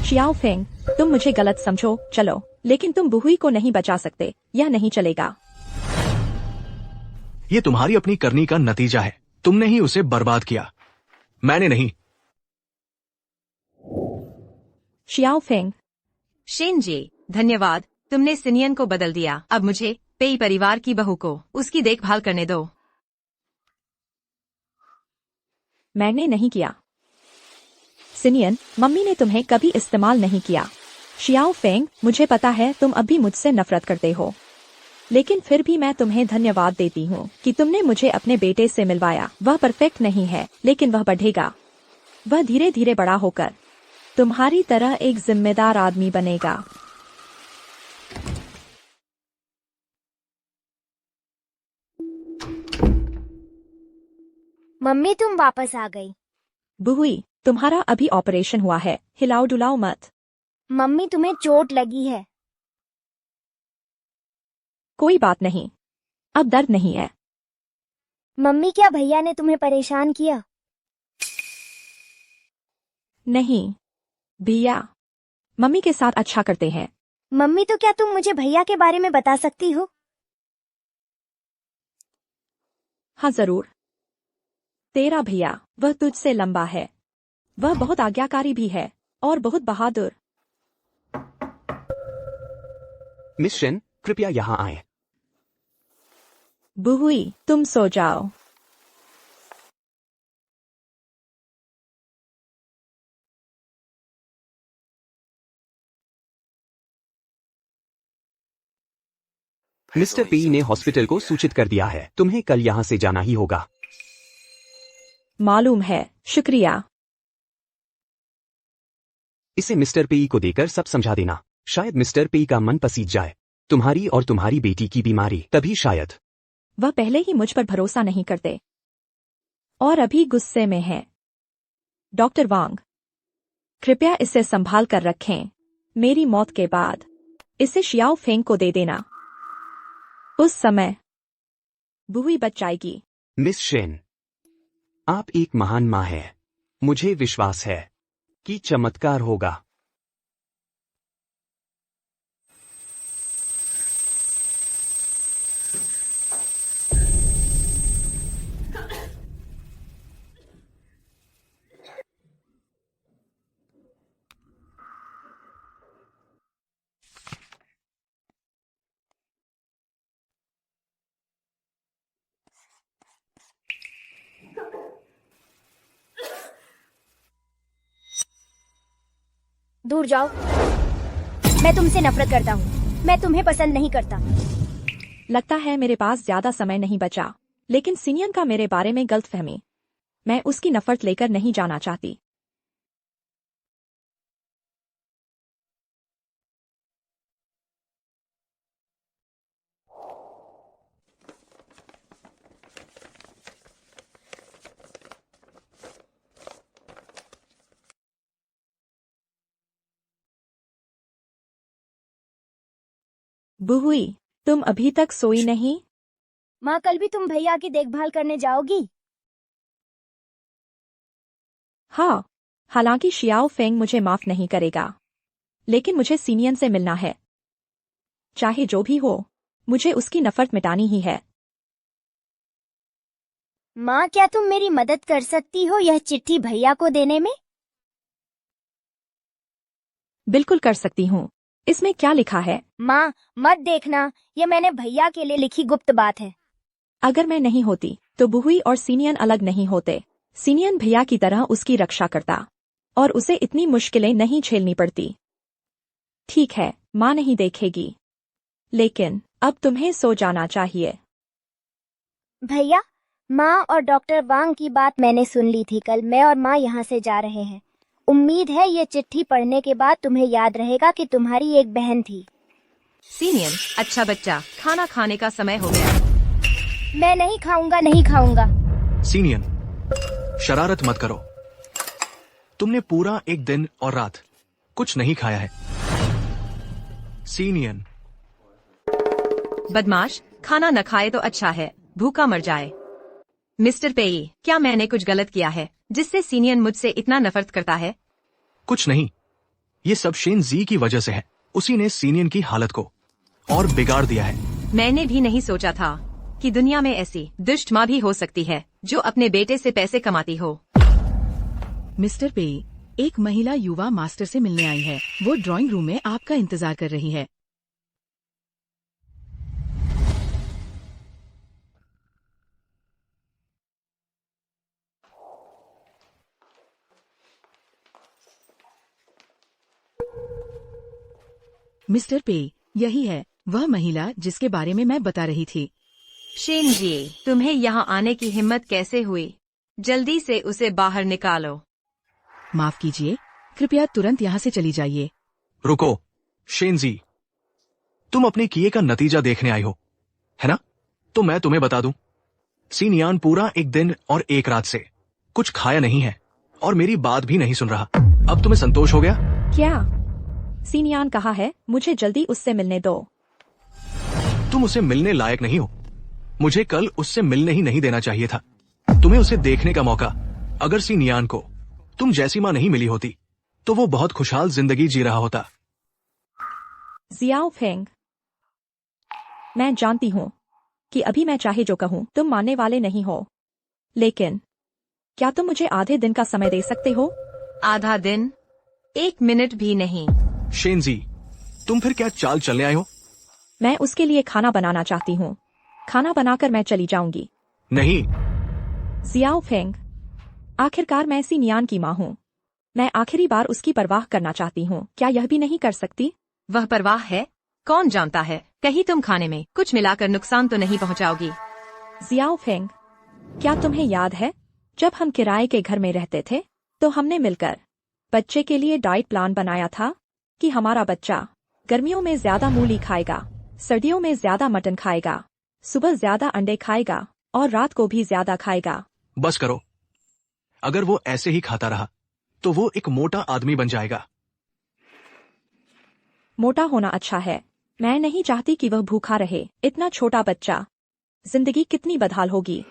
शियाओ फेंग, तुम मुझे गलत समझो चलो, लेकिन तुम बुहुई को नहीं बचा सकते। यह नहीं चलेगा। ये तुम्हारी अपनी करनी का नतीजा है। तुमने ही उसे बर्बाद किया, मैंने नहीं। शियाओ फेंग, शेन जी, धन्यवाद। तुमने सीनियन को बदल दिया। अब मुझे पेई परिवार की बहू को उसकी देखभाल करने दो। मैंने नहीं किया। सीनियन, मम्मी ने तुम्हें कभी इस्तेमाल नहीं किया। शियाओ फेंग, मुझे पता है तुम अभी मुझसे नफरत करते हो, लेकिन फिर भी मैं तुम्हें धन्यवाद देती हूँ कि तुमने मुझे अपने बेटे से मिलवाया। वह परफेक्ट नहीं है, लेकिन वह बढ़ेगा। वह धीरे धीरे बड़ा होकर तुम्हारी तरह एक जिम्मेदार आदमी बनेगा। मम्मी, तुम वापस आ गई। बुहुई, तुम्हारा अभी ऑपरेशन हुआ है। हिलाओ डुलाओ मत। मम्मी, तुम्हें चोट लगी है। कोई बात नहीं, अब दर्द नहीं है। मम्मी, क्या भैया ने तुम्हें परेशान किया? नहीं भैया मम्मी के साथ अच्छा करते हैं। मम्मी, तो क्या तुम मुझे भैया के बारे में बता सकती हो? हाँ जरूर। तेरा भैया वह तुझसे लंबा है, वह बहुत आज्ञाकारी भी है और बहुत बहादुर। मिस शेन, कृपया यहाँ आए। बुहुई, तुम सो जाओ। मिस्टर पी ने हॉस्पिटल को सूचित कर दिया है, तुम्हें कल यहाँ से जाना ही होगा। मालूम है, शुक्रिया। इसे मिस्टर पी को देकर सब समझा देना, शायद मिस्टर पी का मन पसीज जाए। तुम्हारी और तुम्हारी बेटी की बीमारी, तभी शायद। वह पहले ही मुझ पर भरोसा नहीं करते और अभी गुस्से में है। डॉक्टर वांग, कृपया इसे संभाल कर रखें। मेरी मौत के बाद इसे शियाओ फेंग को दे देना। उस समय बुहुई बच जाएगी। मिस शेन, आप एक महान माँ हैं। मुझे विश्वास है कि चमत्कार होगा। दूर जाओ। मैं तुमसे नफरत करता हूँ। मैं तुम्हें पसंद नहीं करता। लगता है मेरे पास ज्यादा समय नहीं बचा, लेकिन सिनियन का मेरे बारे में गलतफहमी। मैं उसकी नफरत लेकर नहीं जाना चाहती। बुहुई, तुम अभी तक सोई नहीं? माँ, कल भी तुम भैया की देखभाल करने जाओगी? हाँ, हालांकि शियाओ फेंग मुझे माफ नहीं करेगा, लेकिन मुझे सीनियन से मिलना है। चाहे जो भी हो, मुझे उसकी नफरत मिटानी ही है। माँ, क्या तुम मेरी मदद कर सकती हो यह चिट्ठी भैया को देने में? बिल्कुल कर सकती हूँ। इसमें क्या लिखा है? माँ, मत देखना, ये मैंने भैया के लिए लिखी गुप्त बात है। अगर मैं नहीं होती तो बुहुई और सीनियन अलग नहीं होते। सीनियन भैया की तरह उसकी रक्षा करता और उसे इतनी मुश्किलें नहीं झेलनी पड़ती। ठीक है, माँ नहीं देखेगी, लेकिन अब तुम्हें सो जाना चाहिए। भैया, माँ और डॉक्टर वांग की बात मैंने सुन ली थी। कल मैं और माँ यहाँ से जा रहे हैं। उम्मीद है ये चिट्ठी पढ़ने के बाद तुम्हें याद रहेगा कि तुम्हारी एक बहन थी। सीनियन, अच्छा बच्चा, खाना खाने का समय हो गया। मैं नहीं खाऊंगा, नहीं खाऊंगा। सीनियन, शरारत मत करो। तुमने पूरा एक दिन और रात कुछ नहीं खाया है। सीनियन, बदमाश, खाना न खाए तो अच्छा है, भूखा मर जाए। मिस्टर पेई, क्या मैंने कुछ गलत किया है जिससे सीनियन मुझसे इतना नफरत करता है? कुछ नहीं, ये सब शेन जी की वजह से है। उसी ने सीनियन की हालत को और बिगाड़ दिया है। मैंने भी नहीं सोचा था कि दुनिया में ऐसी दुष्ट माँ भी हो सकती है जो अपने बेटे से पैसे कमाती हो। मिस्टर पे, एक महिला युवा मास्टर से मिलने आई है। वो ड्राइंग रूम में आपका इंतजार कर रही है। मिस्टर पे, यही है वह महिला जिसके बारे में मैं बता रही थी। शेन जी, तुम्हें यहाँ आने की हिम्मत कैसे हुई? जल्दी से उसे बाहर निकालो। माफ कीजिए, कृपया तुरंत यहाँ से चली जाइए। रुको, शेन जी, तुम अपने किए का नतीजा देखने आई हो, है ना? तो मैं तुम्हें बता दूं, सीनियान पूरा एक दिन और एक रात से कुछ खाया नहीं है और मेरी बात भी नहीं सुन रहा। अब तुम्हें संतोष हो गया? क्या? सीनियान कहा है मुझे जल्दी उससे मिलने दो। तुम उसे मिलने लायक नहीं हो। मुझे कल उससे मिलने ही नहीं देना चाहिए था। तुम्हें उसे देखने का मौका, अगर सिनियान को तुम जैसी माँ नहीं मिली होती तो वो बहुत खुशहाल जिंदगी जी रहा होता। जियाओ फेंग, मैं जानती हूँ कि अभी मैं चाहे जो कहूँ तुम मानने वाले नहीं हो, लेकिन क्या तुम मुझे आधे दिन का समय दे सकते हो? आधा दिन? 1 मिनट भी नहीं। शेनजी, तुम फिर क्या चाल चलने आए हो? मैं उसके लिए खाना बनाना चाहती हूँ। खाना बनाकर मैं चली जाऊंगी। नहीं, जियाओ फेंग, आखिरकार मैं सिनियान की माँ हूँ। मैं आखिरी बार उसकी परवाह करना चाहती हूँ। क्या यह भी नहीं कर सकती? वह परवाह है? कौन जानता है, कहीं तुम खाने में कुछ मिलाकर नुकसान तो नहीं पहुंचाओगी। जियाओ फेंग, क्या तुम्हें याद है जब हम किराए के घर में रहते थे तो हमने मिलकर बच्चे के लिए डाइट प्लान बनाया था कि हमारा बच्चा गर्मियों में ज्यादा मूली खाएगा, सर्दियों में ज्यादा मटन खाएगा, सुबह ज्यादा अंडे खाएगा और रात को भी ज्यादा खाएगा। बस करो। अगर वो ऐसे ही खाता रहा तो वो एक मोटा आदमी बन जाएगा। मोटा होना अच्छा है, मैं नहीं चाहती कि वह भूखा रहे। इतना छोटा बच्चा, जिंदगी कितनी बदहाल होगी।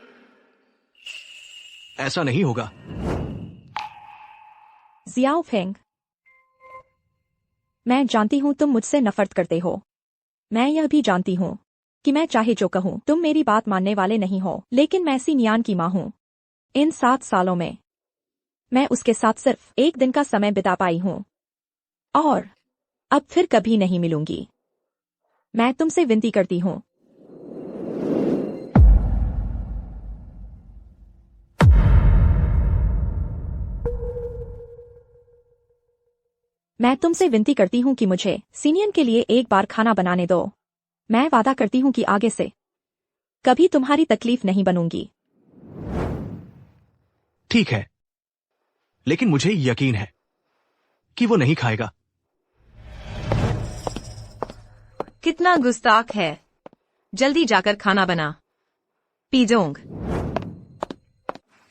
ऐसा नहीं होगा। जियाओ फेंग, मैं जानती हूँ तुम मुझसे नफरत करते हो। मैं यह भी जानती हूँ कि मैं चाहे जो कहूँ तुम मेरी बात मानने वाले नहीं हो, लेकिन मैं सिनियान की माँ हूँ। इन 7 सालों में मैं उसके साथ सिर्फ 1 दिन का समय बिता पाई हूँ और अब फिर कभी नहीं मिलूंगी। मैं तुमसे विनती करती हूँ। मैं तुमसे विनती करती हूँ कि मुझे सीनियन के लिए एक बार खाना बनाने दो। मैं वादा करती हूँ कि आगे से कभी तुम्हारी तकलीफ नहीं बनूंगी। ठीक है, लेकिन मुझे यकीन है कि वो नहीं खाएगा। कितना गुस्ताख है। जल्दी जाकर खाना बना। पीजोंग।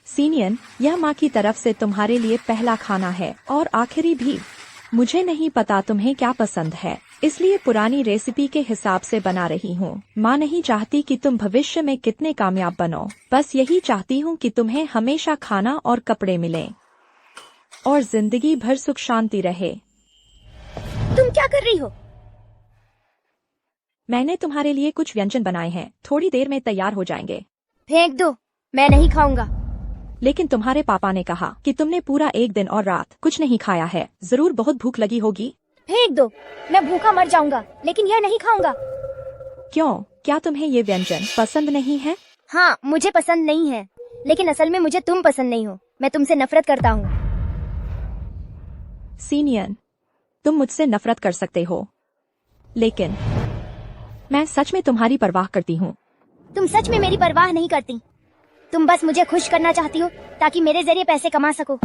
सीनियन, यह माँ की तरफ से तुम्हारे लिए पहला खाना है और आखिरी भी। मुझे नहीं पता तुम्हें क्या पसंद है, इसलिए पुरानी रेसिपी के हिसाब से बना रही हूँ। माँ नहीं चाहती कि तुम भविष्य में कितने कामयाब बनो, बस यही चाहती हूँ कि तुम्हें हमेशा खाना और कपड़े मिलें और जिंदगी भर सुख शांति रहे। तुम क्या कर रही हो? मैंने तुम्हारे लिए कुछ व्यंजन बनाए हैं, थोड़ी देर में तैयार हो जाएंगे। फेंक दो, मैं नहीं खाऊंगा। लेकिन तुम्हारे पापा ने कहा कि तुमने पूरा 1 दिन और रात कुछ नहीं खाया है, जरूर बहुत भूख लगी होगी। फेंक दो, मैं भूखा मर जाऊंगा, लेकिन यह नहीं खाऊंगा। क्यों, क्या तुम्हें ये व्यंजन पसंद नहीं है? हाँ, मुझे पसंद नहीं है, लेकिन असल में मुझे तुम पसंद नहीं हो। मैं तुमसे नफरत करता हूँ। सीनियन, तुम मुझसे नफरत कर सकते हो, लेकिन मैं सच में तुम्हारी परवाह करती हूँ। तुम सच में मेरी परवाह नहीं करती। तुम बस मुझे खुश करना चाहती हो ताकि मेरे जरिए पैसे कमा सको।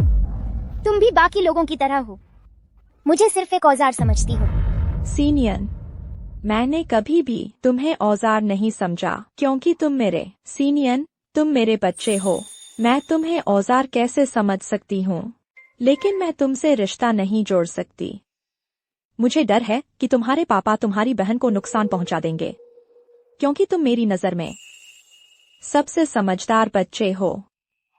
तुम भी बाकी लोगों की तरह हो, मुझे सिर्फ एक औजार समझती हो। सीनियन, मैंने कभी भी तुम्हें औजार नहीं समझा, क्योंकि तुम मेरे बच्चे हो। मैं तुम्हें औजार कैसे समझ सकती हूँ, लेकिन मैं तुमसे रिश्ता नहीं जोड़ सकती। मुझे डर है कि तुम्हारे पापा तुम्हारी बहन को नुकसान पहुंचा देंगे, क्योंकि तुम मेरी नजर में सबसे समझदार बच्चे हो।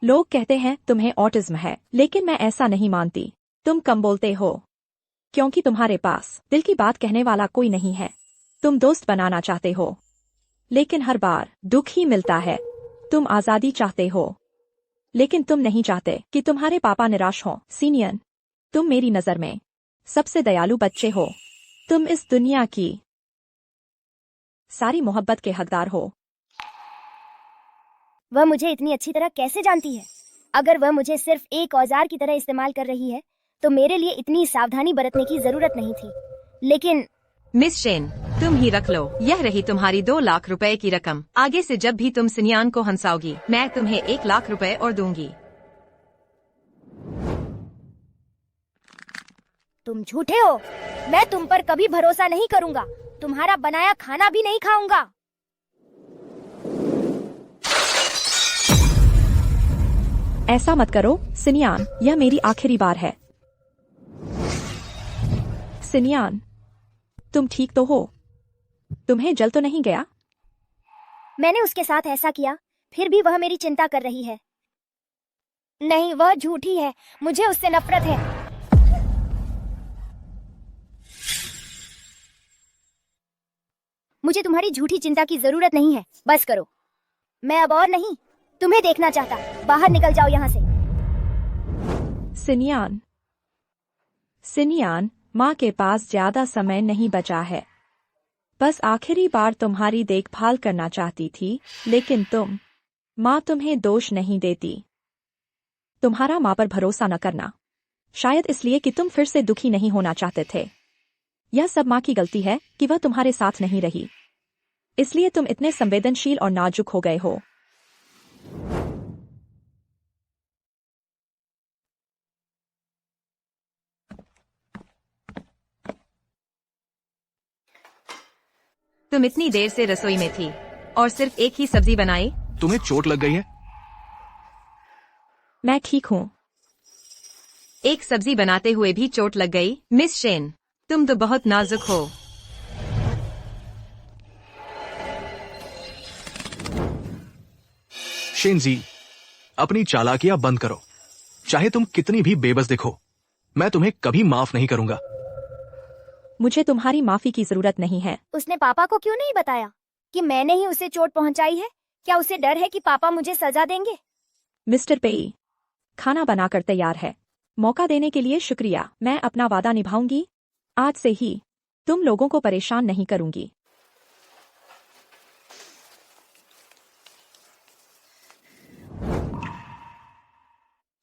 लोग कहते हैं तुम्हें ऑटिज्म है, लेकिन मैं ऐसा नहीं मानती। तुम कम बोलते हो, क्योंकि तुम्हारे पास दिल की बात कहने वाला कोई नहीं है। तुम दोस्त बनाना चाहते हो, लेकिन हर बार दुख ही मिलता है। तुम आजादी चाहते हो, लेकिन तुम नहीं चाहते कि तुम्हारे पापा निराश हों। सीनियन, तुम मेरी नजर में सबसे दयालु बच्चे हो। तुम इस दुनिया की सारी मोहब्बत के हकदार हो। वह मुझे इतनी अच्छी तरह कैसे जानती है? अगर वह मुझे सिर्फ एक औजार की तरह इस्तेमाल कर रही है तो मेरे लिए इतनी सावधानी बरतने की जरूरत नहीं थी। लेकिन मिस शेन, तुम ही रख लो। यह रही तुम्हारी 2 लाख रुपए की रकम। आगे से जब भी तुम सिनियान को हंसाओगी, मैं तुम्हें 1 लाख रुपए और दूंगी। तुम झूठे हो। मैं तुम पर कभी भरोसा नहीं करूंगा। तुम्हारा बनाया खाना भी नहीं खाऊंगा। ऐसा मत करो सिनियान, यह मेरी आखिरी बार है। सिनियान, तुम ठीक तो हो? तुम्हें जल तो नहीं गया? मैंने उसके साथ ऐसा किया, फिर भी वह मेरी चिंता कर रही है। नहीं, वह झूठी है, मुझे उससे नफरत है। मुझे तुम्हारी झूठी चिंता की जरूरत नहीं है, बस करो। मैं अब और नहीं तुम्हें देखना चाहता, बाहर निकल जाओ यहाँ से। सिनियान, सिनियान, माँ के पास ज्यादा समय नहीं बचा है। बस आखिरी बार तुम्हारी देखभाल करना चाहती थी, लेकिन माँ तुम्हें दोष नहीं देती। तुम्हारा माँ पर भरोसा न करना, शायद इसलिए कि तुम फिर से दुखी नहीं होना चाहते थे। यह सब माँ की गलती है कि वह तुम्हारे साथ नहीं रही, इसलिए तुम इतने संवेदनशील और नाजुक हो गए हो। तुम इतनी देर से रसोई में थी और सिर्फ एक ही सब्जी बनाई। तुम्हें चोट लग गई है? मैं ठीक हूँ। एक सब्जी बनाते हुए भी चोट लग गई। मिस शेन, तुम तो बहुत नाजुक हो। शेन जी, अपनी चालाकियां बंद करो। चाहे तुम कितनी भी बेबस दिखो, मैं तुम्हें कभी माफ नहीं करूंगा। मुझे तुम्हारी माफी की जरूरत नहीं है। उसने पापा को क्यों नहीं बताया कि मैंने ही उसे चोट पहुंचाई है? क्या उसे डर है कि पापा मुझे सजा देंगे? मिस्टर पेई, खाना बनाकर तैयार है। मौका देने के लिए शुक्रिया। मैं अपना वादा निभाऊंगी। आज से ही तुम लोगों को परेशान नहीं करूंगी।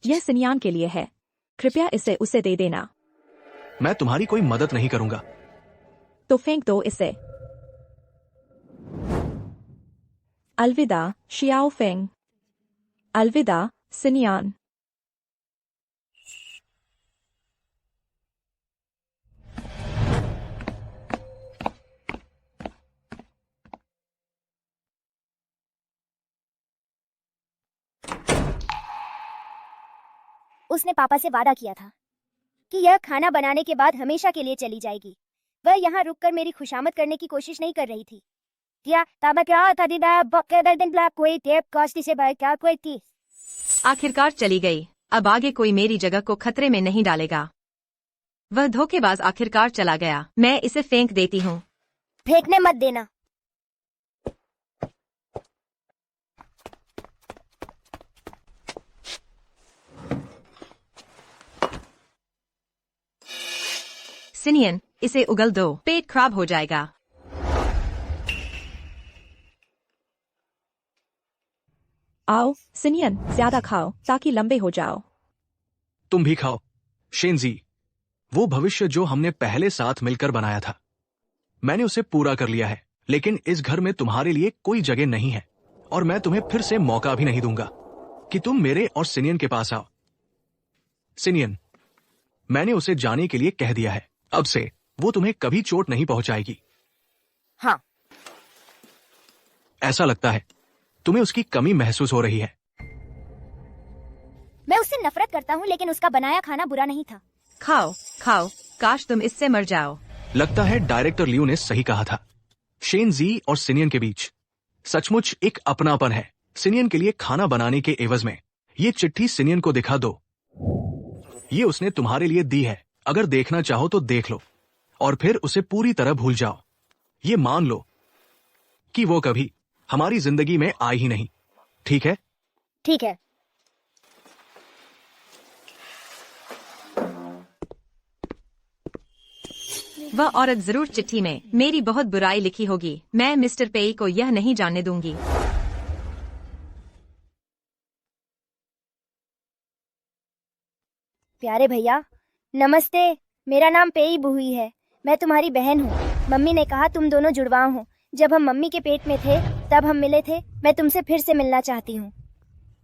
यह सिनियान के लिए है, कृपया इसे उसे दे देना। मैं तुम्हारी कोई मदद नहीं करूंगा। तो फेंक दो इसे। अलविदा शियाओ फेंग। अलविदा सिनियान। उसने पापा से वादा किया था कि यह खाना बनाने के बाद हमेशा के लिए चली जाएगी। वह यहाँ रुककर मेरी खुशामद करने की कोशिश नहीं कर रही थी। आखिरकार चली गई। अब आगे कोई मेरी जगह को खतरे में नहीं डालेगा। वह धोखेबाज आखिरकार चला गया। मैं इसे फेंक देती हूँ। फेंकने मत देना। सिनियन, इसे उगल दो, पेट खराब हो जाएगा। आओ सिनियन, ज्यादा खाओ ताकि लंबे हो जाओ। तुम भी खाओ। शेन जी, वो भविष्य जो हमने पहले साथ मिलकर बनाया था, मैंने उसे पूरा कर लिया है। लेकिन इस घर में तुम्हारे लिए कोई जगह नहीं है, और मैं तुम्हें फिर से मौका भी नहीं दूंगा कि तुम मेरे और सिनियन के पास आओ। सिनियन, मैंने उसे जाने के लिए कह दिया है। अब से वो तुम्हें कभी चोट नहीं पहुंचाएगी। हाँ। ऐसा लगता है तुम्हें उसकी कमी महसूस हो रही है। मैं उससे नफरत करता हूँ, लेकिन उसका बनाया खाना बुरा नहीं था। खाओ खाओ, काश तुम इससे मर जाओ। लगता है डायरेक्टर लियू ने सही कहा था। शेन जी और सिनियन के बीच सचमुच एक अपनापन है। सिनियन के लिए खाना बनाने के एवज में ये चिट्ठी सिनियन को दिखा दो। ये उसने तुम्हारे लिए दी है। अगर देखना चाहो तो देख लो, और फिर उसे पूरी तरह भूल जाओ। ये मान लो कि वो कभी हमारी जिंदगी में आई ही नहीं। ठीक है? ठीक है। वह औरत जरूर चिट्ठी में मेरी बहुत बुराई लिखी होगी। मैं मिस्टर पेई को यह नहीं जानने दूंगी। प्यारे भैया, नमस्ते। मेरा नाम पेई बुही है। मैं तुम्हारी बहन हूँ। मम्मी ने कहा तुम दोनों जुड़वा हो। जब हम मम्मी के पेट में थे तब हम मिले थे। मैं तुमसे फिर से मिलना चाहती हूँ,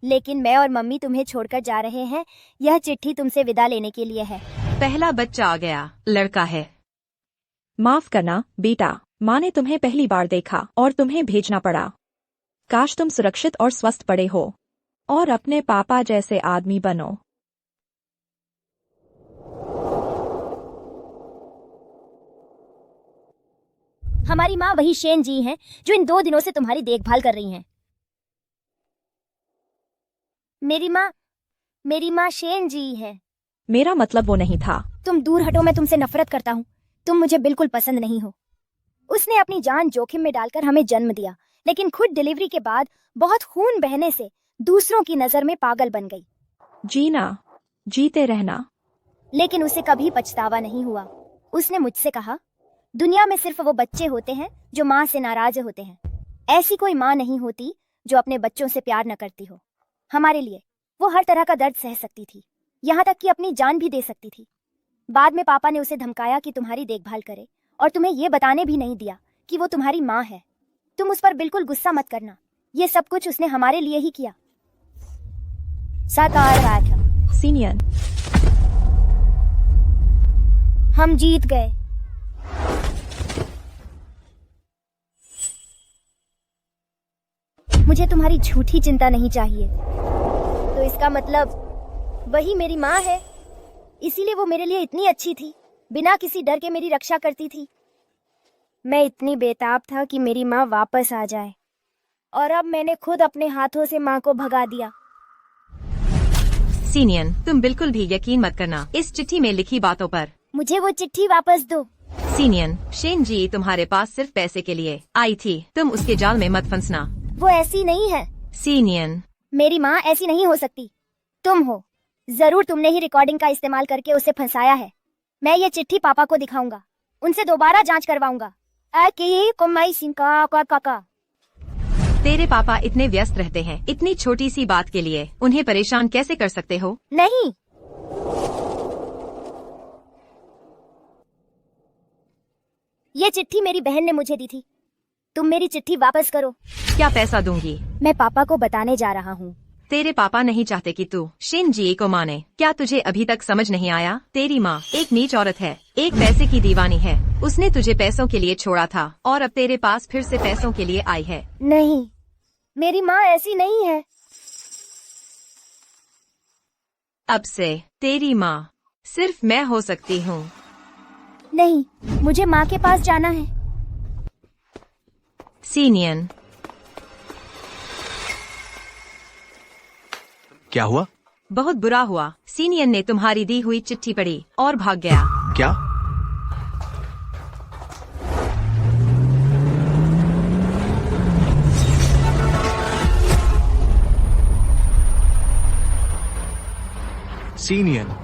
लेकिन मैं और मम्मी तुम्हें छोड़कर जा रहे हैं। यह चिट्ठी तुमसे विदा लेने के लिए है। पहला बच्चा आ गया, लड़का है। माफ करना बेटा, माँ ने तुम्हें पहली बार देखा और तुम्हें भेजना पड़ा। काश तुम सुरक्षित और स्वस्थ पड़े हो और अपने पापा जैसे आदमी बनो। हमारी माँ वही शेन जी हैं जो इन 2 दिनों से तुम्हारी देखभाल कर रही हैं। मेरी माँ शेन जी है। मेरा मतलब वो नहीं था। तुम दूर हटो, मैं तुमसे नफरत करता हूँ। तुम मुझे बिल्कुल पसंद नहीं हो। उसने अपनी जान जोखिम में डालकर हमें जन्म दिया, लेकिन खुद डिलीवरी के बाद बहुत खून बहने से दूसरों की नजर में पागल बन गई। जीना, जीते रहना। लेकिन उसे कभी पछतावा नहीं हुआ। उसने मुझसे कहा, दुनिया में सिर्फ वो बच्चे होते हैं जो माँ से नाराज होते हैं। ऐसी कोई माँ नहीं होती जो अपने बच्चों से प्यार न करती हो। हमारे लिए वो हर तरह का दर्द सह सकती थी, यहाँ तक कि अपनी जान भी दे सकती थी। बाद में पापा ने उसे धमकाया कि तुम्हारी देखभाल करे, और तुम्हें ये बताने भी नहीं दिया कि वो तुम्हारी माँ है। तुम उस पर बिल्कुल गुस्सा मत करना, ये सब कुछ उसने हमारे लिए ही किया। साथ आ रहा था। सीनियन, हम जीत गए। मुझे तुम्हारी झूठी चिंता नहीं चाहिए। तो इसका मतलब वही मेरी माँ है, इसीलिए वो मेरे लिए इतनी अच्छी थी, बिना किसी डर के मेरी रक्षा करती थी। मैं इतनी बेताब था कि मेरी माँ वापस आ जाए, और अब मैंने खुद अपने हाथों से माँ को भगा दिया। सीनियन, तुम बिल्कुल भी यकीन मत करना इस चिट्ठी में लिखी बातों पर। मुझे वो चिट्ठी वापस दो। सीनियन, शेन जी तुम्हारे पास सिर्फ पैसे के लिए आई थी, तुम उसके जाल में मत फंसना। वो ऐसी नहीं है। सीनियन, मेरी माँ ऐसी नहीं हो सकती, तुम हो। जरूर तुमने ही रिकॉर्डिंग का इस्तेमाल करके उसे फंसाया है। मैं ये चिट्ठी पापा को दिखाऊंगा, उनसे दोबारा जांच करवाऊंगा। काका। तेरे पापा इतने व्यस्त रहते हैं, इतनी छोटी सी बात के लिए उन्हें परेशान कैसे कर सकते हो? नहीं, ये चिट्ठी मेरी बहन ने मुझे दी थी। तुम मेरी चिट्ठी वापस करो। क्या पैसा दूंगी? मैं पापा को बताने जा रहा हूँ। तेरे पापा नहीं चाहते कि तू शेन जी को माने। क्या तुझे अभी तक समझ नहीं आया? तेरी माँ एक नीच औरत है, एक पैसे की दीवानी है। उसने तुझे पैसों के लिए छोड़ा था और अब तेरे पास फिर से पैसों के लिए आई है। नहीं, मेरी माँ ऐसी नहीं है। अब से तेरी माँ सिर्फ मैं हो सकती हूँ। नहीं, मुझे माँ के पास जाना है। सीनियन, क्या हुआ? बहुत बुरा हुआ। सीनियन ने तुम्हारी दी हुई चिट्ठी पढ़ी और भाग गया। क्या? सीनियन,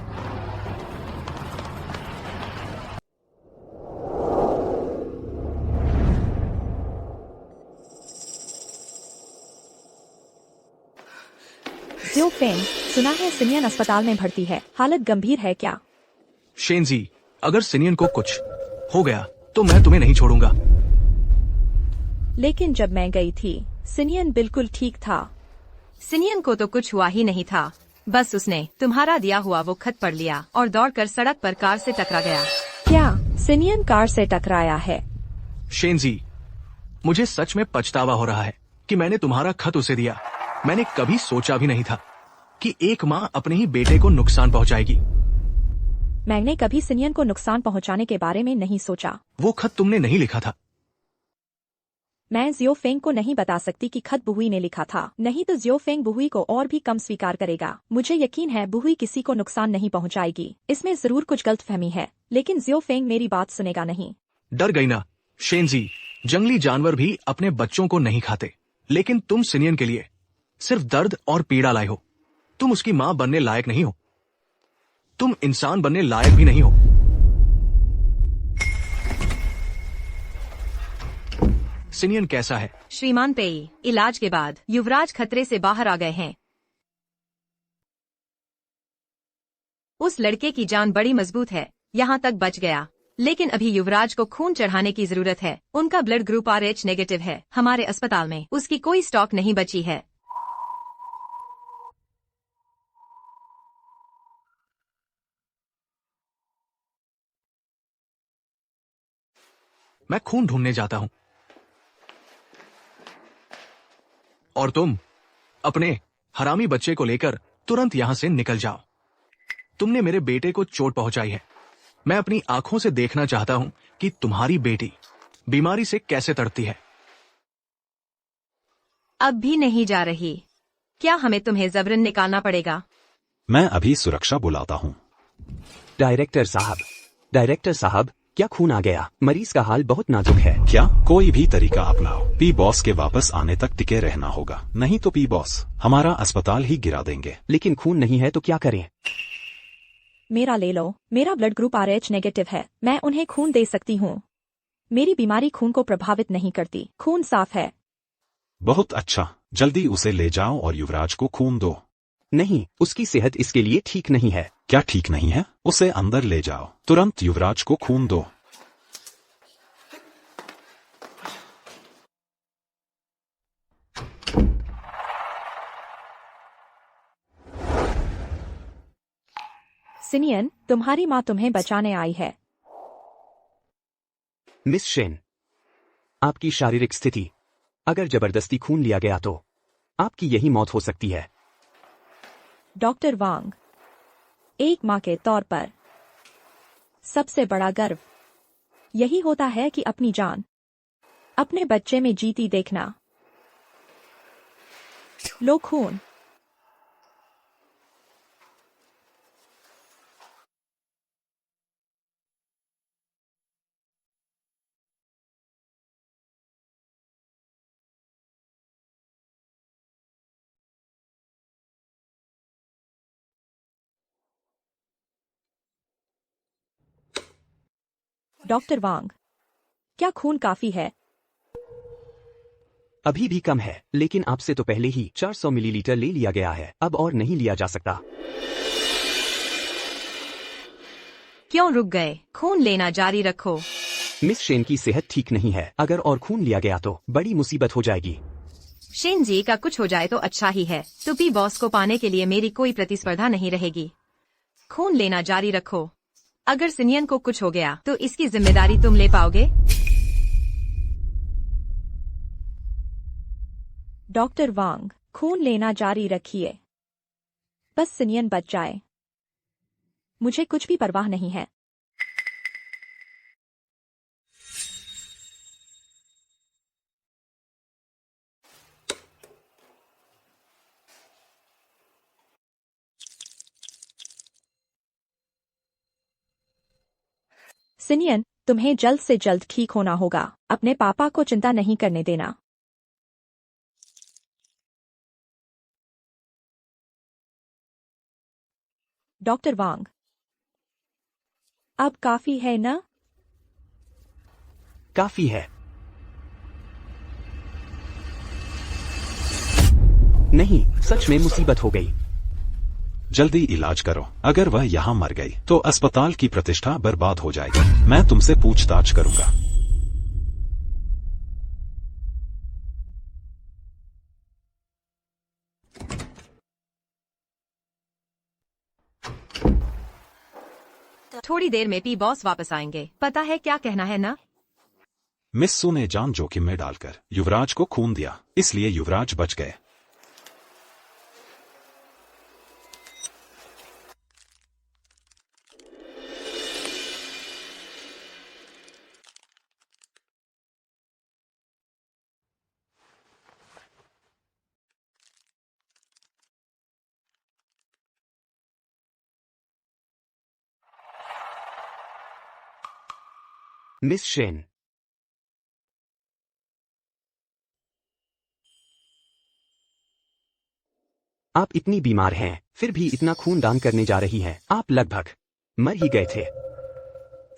जियो फेंग, सुना है सिनियन अस्पताल में भर्ती है, हालत गंभीर है क्या? शेन जी, अगर सिनियन को कुछ हो गया तो मैं तुम्हें नहीं छोड़ूंगा। लेकिन जब मैं गई थी, सिनियन बिल्कुल ठीक था। सिनियन को तो कुछ हुआ ही नहीं था, बस उसने तुम्हारा दिया हुआ वो खत पढ़ लिया और दौड़कर सड़क पर कार से टकरा गया। क्या सिनियन कार से टकराया है? शेन जी, मुझे सच में पछतावा हो रहा है कि मैंने तुम्हारा खत उसे दिया। मैंने कभी सोचा भी नहीं था कि एक माँ अपने ही बेटे को नुकसान पहुंचाएगी। मैंने कभी सिनियन को नुकसान पहुंचाने के बारे में नहीं सोचा। वो खत तुमने नहीं लिखा था। मैं जियो फेंग को नहीं बता सकती कि खत बुहुई ने लिखा था, नहीं तो जियो फेंग बुहुई को और भी कम स्वीकार करेगा। मुझे यकीन है बुहुई किसी को नुकसान नहीं पहुंचाएगी। इसमें जरूर कुछ गलतफहमी है, लेकिन जियो फेंग मेरी बात सुनेगा नहीं। डर गई ना शेन जी? जंगली जानवर भी अपने बच्चों को नहीं खाते, लेकिन तुम सिनियन के लिए सिर्फ दर्द और पीड़ा लाए हो। तुम उसकी माँ बनने लायक नहीं हो। तुम इंसान बनने लायक भी नहीं हो। सिनियन कैसा है? श्रीमान पेई, इलाज के बाद युवराज खतरे से बाहर आ गए हैं। उस लड़के की जान बड़ी मजबूत है, यहाँ तक बच गया। लेकिन अभी युवराज को खून चढ़ाने की जरूरत है। उनका ब्लड ग्रुप RH नेगेटिव है। हमारे अस्पताल में उसकी कोई स्टॉक नहीं बची है। मैं खून ढूंढने जाता हूं और तुम अपने हरामी बच्चे को लेकर तुरंत यहां से निकल जाओ। तुमने मेरे बेटे को चोट पहुंचाई है। मैं अपनी आंखों से देखना चाहता हूं कि तुम्हारी बेटी बीमारी से कैसे तड़पती है। अब भी नहीं जा रही। क्या हमें तुम्हें जबरन निकालना पड़ेगा? मैं अभी सुरक्षा बुलाता हूँ। डायरेक्टर साहब, क्या खून आ गया? मरीज का हाल बहुत नाजुक है। क्या कोई भी तरीका अपनाओ, पी बॉस के वापस आने तक टिके रहना होगा, नहीं तो पी बॉस हमारा अस्पताल ही गिरा देंगे। लेकिन खून नहीं है तो क्या करें? मेरा ले लो। मेरा ब्लड ग्रुप RH नेगेटिव है। मैं उन्हें खून दे सकती हूँ। मेरी बीमारी खून को प्रभावित नहीं करती। खून साफ है। बहुत अच्छा, जल्दी उसे ले जाओ और युवराज को खून दो। नहीं, उसकी सेहत इसके लिए ठीक नहीं है। क्या ठीक नहीं है? उसे अंदर ले जाओ, तुरंत युवराज को खून दो। सिनियन, तुम्हारी माँ तुम्हें बचाने आई है। मिस शेन, आपकी शारीरिक स्थिति, अगर जबरदस्ती खून लिया गया तो आपकी यही मौत हो सकती है। डॉक्टर वांग, एक माँ के तौर पर सबसे बड़ा गर्व यही होता है कि अपनी जान अपने बच्चे में जीती देखना। लो खून। डॉक्टर वांग, क्या खून काफी है? अभी भी कम है, लेकिन आपसे तो पहले ही 400 मिलीलीटर ले लिया गया है। अब और नहीं लिया जा सकता। क्यों रुक गए? खून लेना जारी रखो। मिस शेन की सेहत ठीक नहीं है। अगर और खून लिया गया तो बड़ी मुसीबत हो जाएगी। शेन जी का कुछ हो जाए तो अच्छा ही है। तो पी बॉस को पाने के लिए मेरी कोई प्रतिस्पर्धा नहीं रहेगी। खून लेना जारी रखो। अगर सिनियन को कुछ हो गया तो इसकी जिम्मेदारी तुम ले पाओगे? डॉक्टर वांग, खून लेना जारी रखिए। बस सिनियन बच जाए। मुझे कुछ भी परवाह नहीं है। सिनियन, तुम्हें जल्द से जल्द ठीक होना होगा। अपने पापा को चिंता नहीं करने देना। डॉक्टर वांग, अब काफी है ना? काफी है। नहीं, सच में मुसीबत हो गई। जल्दी इलाज करो। अगर वह यहाँ मर गई तो अस्पताल की प्रतिष्ठा बर्बाद हो जाएगी। मैं तुमसे पूछताछ करूंगा। थोड़ी देर में पी बॉस वापस आएंगे। पता है क्या कहना है ना? मिस सू ने जान जोखिम में डालकर युवराज को खून दिया, इसलिए युवराज बच गए। मिस शेन, आप इतनी बीमार हैं, फिर भी इतना खून दान करने जा रही हैं। आप लगभग मर ही गए थे।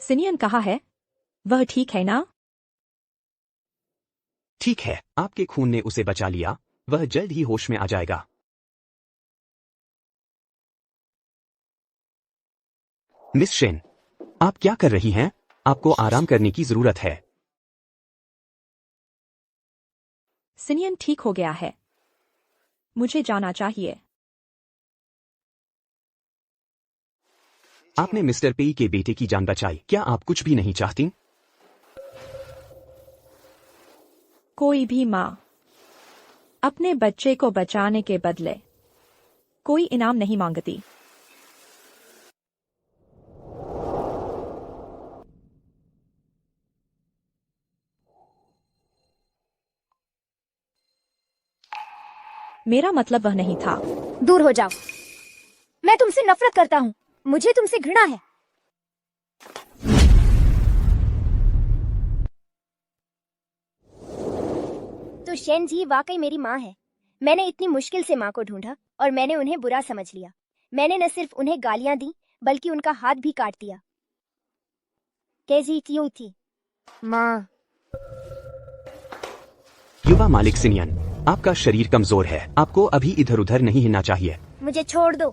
सिनियन कहाँ है? वह ठीक है ना? ठीक है, आपके खून ने उसे बचा लिया। वह जल्द ही होश में आ जाएगा। मिस शेन, आप क्या कर रही हैं? आपको आराम करने की जरूरत है। सिनियन ठीक हो गया है। मुझे जाना चाहिए। आपने मिस्टर पेई के बेटे की जान बचाई। क्या आप कुछ भी नहीं चाहती? कोई भी माँ अपने बच्चे को बचाने के बदले कोई इनाम नहीं मांगती। मेरा मतलब वह नहीं था। दूर हो जाओ। मैं तुमसे नफरत करता हूँ। मुझे तुमसे घृणा है। तो शेन जी वाकई मेरी माँ है। मैंने इतनी मुश्किल से माँ को ढूंढा और मैंने उन्हें बुरा समझ लिया। मैंने न सिर्फ उन्हें गालियां दी बल्कि उनका हाथ भी काट दिया। कैसी क्यों थी माँ? युवा मालिक सिनियन, आपका शरीर कमजोर है, आपको अभी इधर उधर नहीं हिलना चाहिए। मुझे छोड़ दो।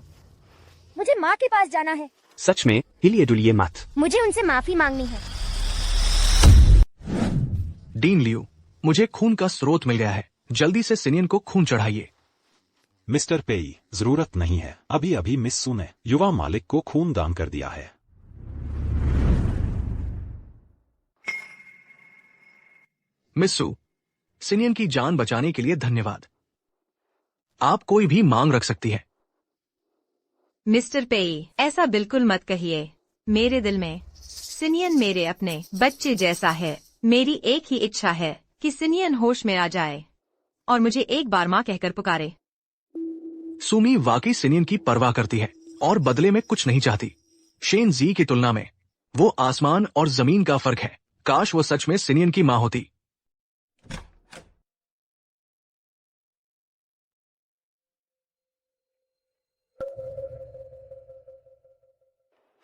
मुझे माँ के पास जाना है। सच में हिलिए डुलिए मत। मुझे उनसे माफी मांगनी है। डीन लियू, मुझे खून का स्रोत मिल गया है। जल्दी से सिनियन को खून चढ़ाइए। मिस्टर पेई, जरूरत नहीं है। अभी अभी मिस सू ने युवा मालिक को खून दान कर दिया है। मिस्सू, सिनियन की जान बचाने के लिए धन्यवाद। आप कोई भी मांग रख सकती है। मिस्टर पेई, ऐसा बिल्कुल मत कहिए। मेरे दिल में सिनियन मेरे अपने बच्चे जैसा है। मेरी एक ही इच्छा है कि सिनियन होश में आ जाए और मुझे एक बार माँ कहकर पुकारे। सुमी वाकई सिनियन की परवाह करती है और बदले में कुछ नहीं चाहती। शेन जी की तुलना में वो आसमान और जमीन का फर्क है। काश वो सच में सिनियन की माँ होती।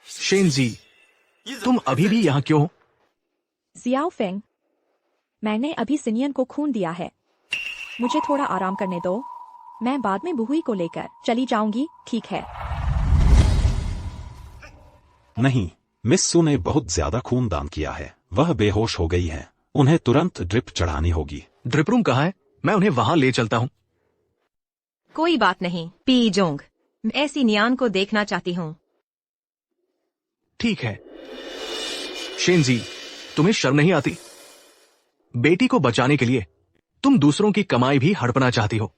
शेन जी, तुम अभी भी यहाँ क्यों हो? जियाओ फेंग, मैंने अभी सिनियन को खून दिया है। मुझे थोड़ा आराम करने दो। मैं बाद में बुहुई को लेकर चली जाऊंगी, ठीक है? नहीं, मिस सू ने बहुत ज्यादा खून दान किया है। वह बेहोश हो गई है। उन्हें तुरंत ड्रिप चढ़ानी होगी। ड्रिप रूम कहाँ है? मैं उन्हें वहां ले चलता हूँ। कोई बात नहीं पी जोंग, मैं ऐसी नियान को देखना चाहती हूँ। ठीक है। शेन जी, तुम्हें शर्म नहीं आती? बेटी को बचाने के लिए तुम दूसरों की कमाई भी हड़पना चाहती हो।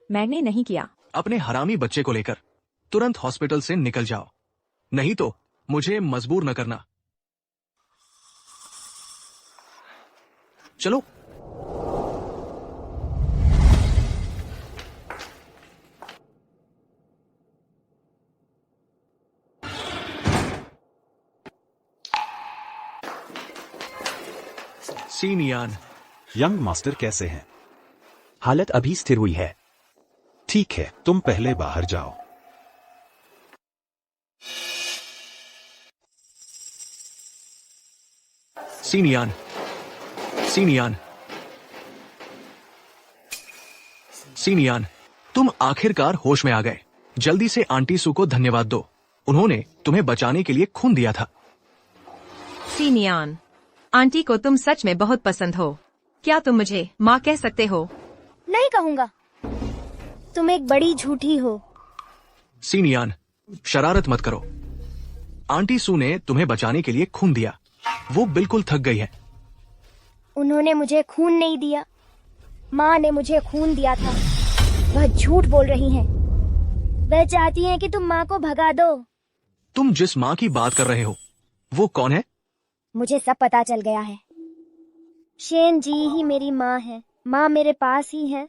मैंने नहीं किया। अपने हरामी बच्चे को लेकर तुरंत हॉस्पिटल से निकल जाओ, नहीं तो मुझे मजबूर न करना। चलो। सीनियान, यंग मास्टर कैसे हैं? हालत अभी स्थिर हुई है। ठीक है, तुम पहले बाहर जाओ। सीनियान, सीनियान, सीनियान, तुम आखिरकार होश में आ गए। जल्दी से आंटी सू को धन्यवाद दो। उन्होंने तुम्हें बचाने के लिए खून दिया था। सीनियान, आंटी को तुम सच में बहुत पसंद हो। क्या तुम मुझे माँ कह सकते हो? नहीं कहूंगा। तुम एक बड़ी झूठी हो। सीनियान, शरारत मत करो। आंटी सू ने तुम्हें बचाने के लिए खून दिया। वो बिल्कुल थक गई है। उन्होंने मुझे खून नहीं दिया। माँ ने मुझे खून दिया था। वह झूठ बोल रही हैं। वह चाहती हैं कि तुम माँ को भगा दो। तुम जिस माँ की बात कर रहे हो वो कौन है? मुझे सब पता चल गया है। शेन जी ही मेरी माँ है। माँ मेरे पास ही है।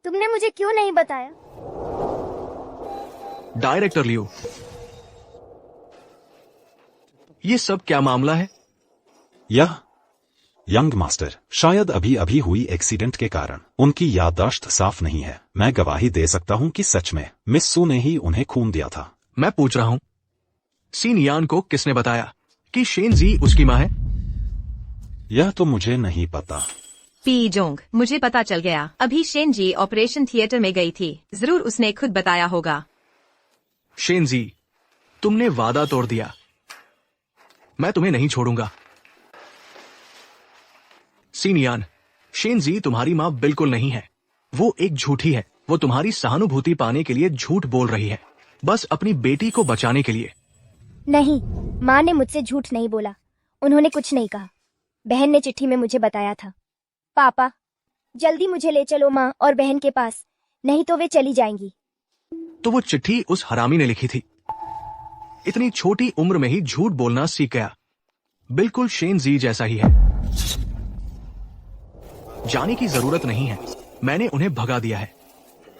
तुमने मुझे क्यों नहीं बताया? डायरेक्टर लियो, ये सब क्या मामला है? यह यंग मास्टर, शायद अभी अभी हुई एक्सीडेंट के कारण उनकी याददाश्त साफ नहीं है। मैं गवाही दे सकता हूँ कि सच में मिस सू ने ही उन्हें खून दिया था। मैं पूछ रहा हूँ, सीनियान को किसने बताया कि शेन जी उसकी माँ है? यह तो मुझे नहीं पता। पी जोंग, मुझे पता चल गया। अभी शेन जी ऑपरेशन थिएटर में गई थी। जरूर उसने खुद बताया होगा। शेन जी, तुमने वादा तोड़ दिया। मैं तुम्हें नहीं छोड़ूंगा। सीनियान, शेन जी तुम्हारी माँ बिल्कुल नहीं है। वो एक झूठी है। वो तुम्हारी सहानुभूति पाने के लिए झूठ बोल रही है, बस अपनी बेटी को बचाने के लिए। नहीं, माँ ने मुझसे झूठ नहीं बोला। उन्होंने कुछ नहीं कहा। बहन ने चिट्ठी में मुझे बताया था। पापा, जल्दी मुझे ले चलो माँ और बहन के पास, नहीं तो वे चली जाएंगी। तो वो चिट्ठी उस हरामी ने लिखी थी। इतनी छोटी उम्र में ही झूठ बोलना सीख गया। बिल्कुल शेन जी जैसा ही है। जाने की जरूरत नहीं है। मैंने उन्हें भगा दिया है।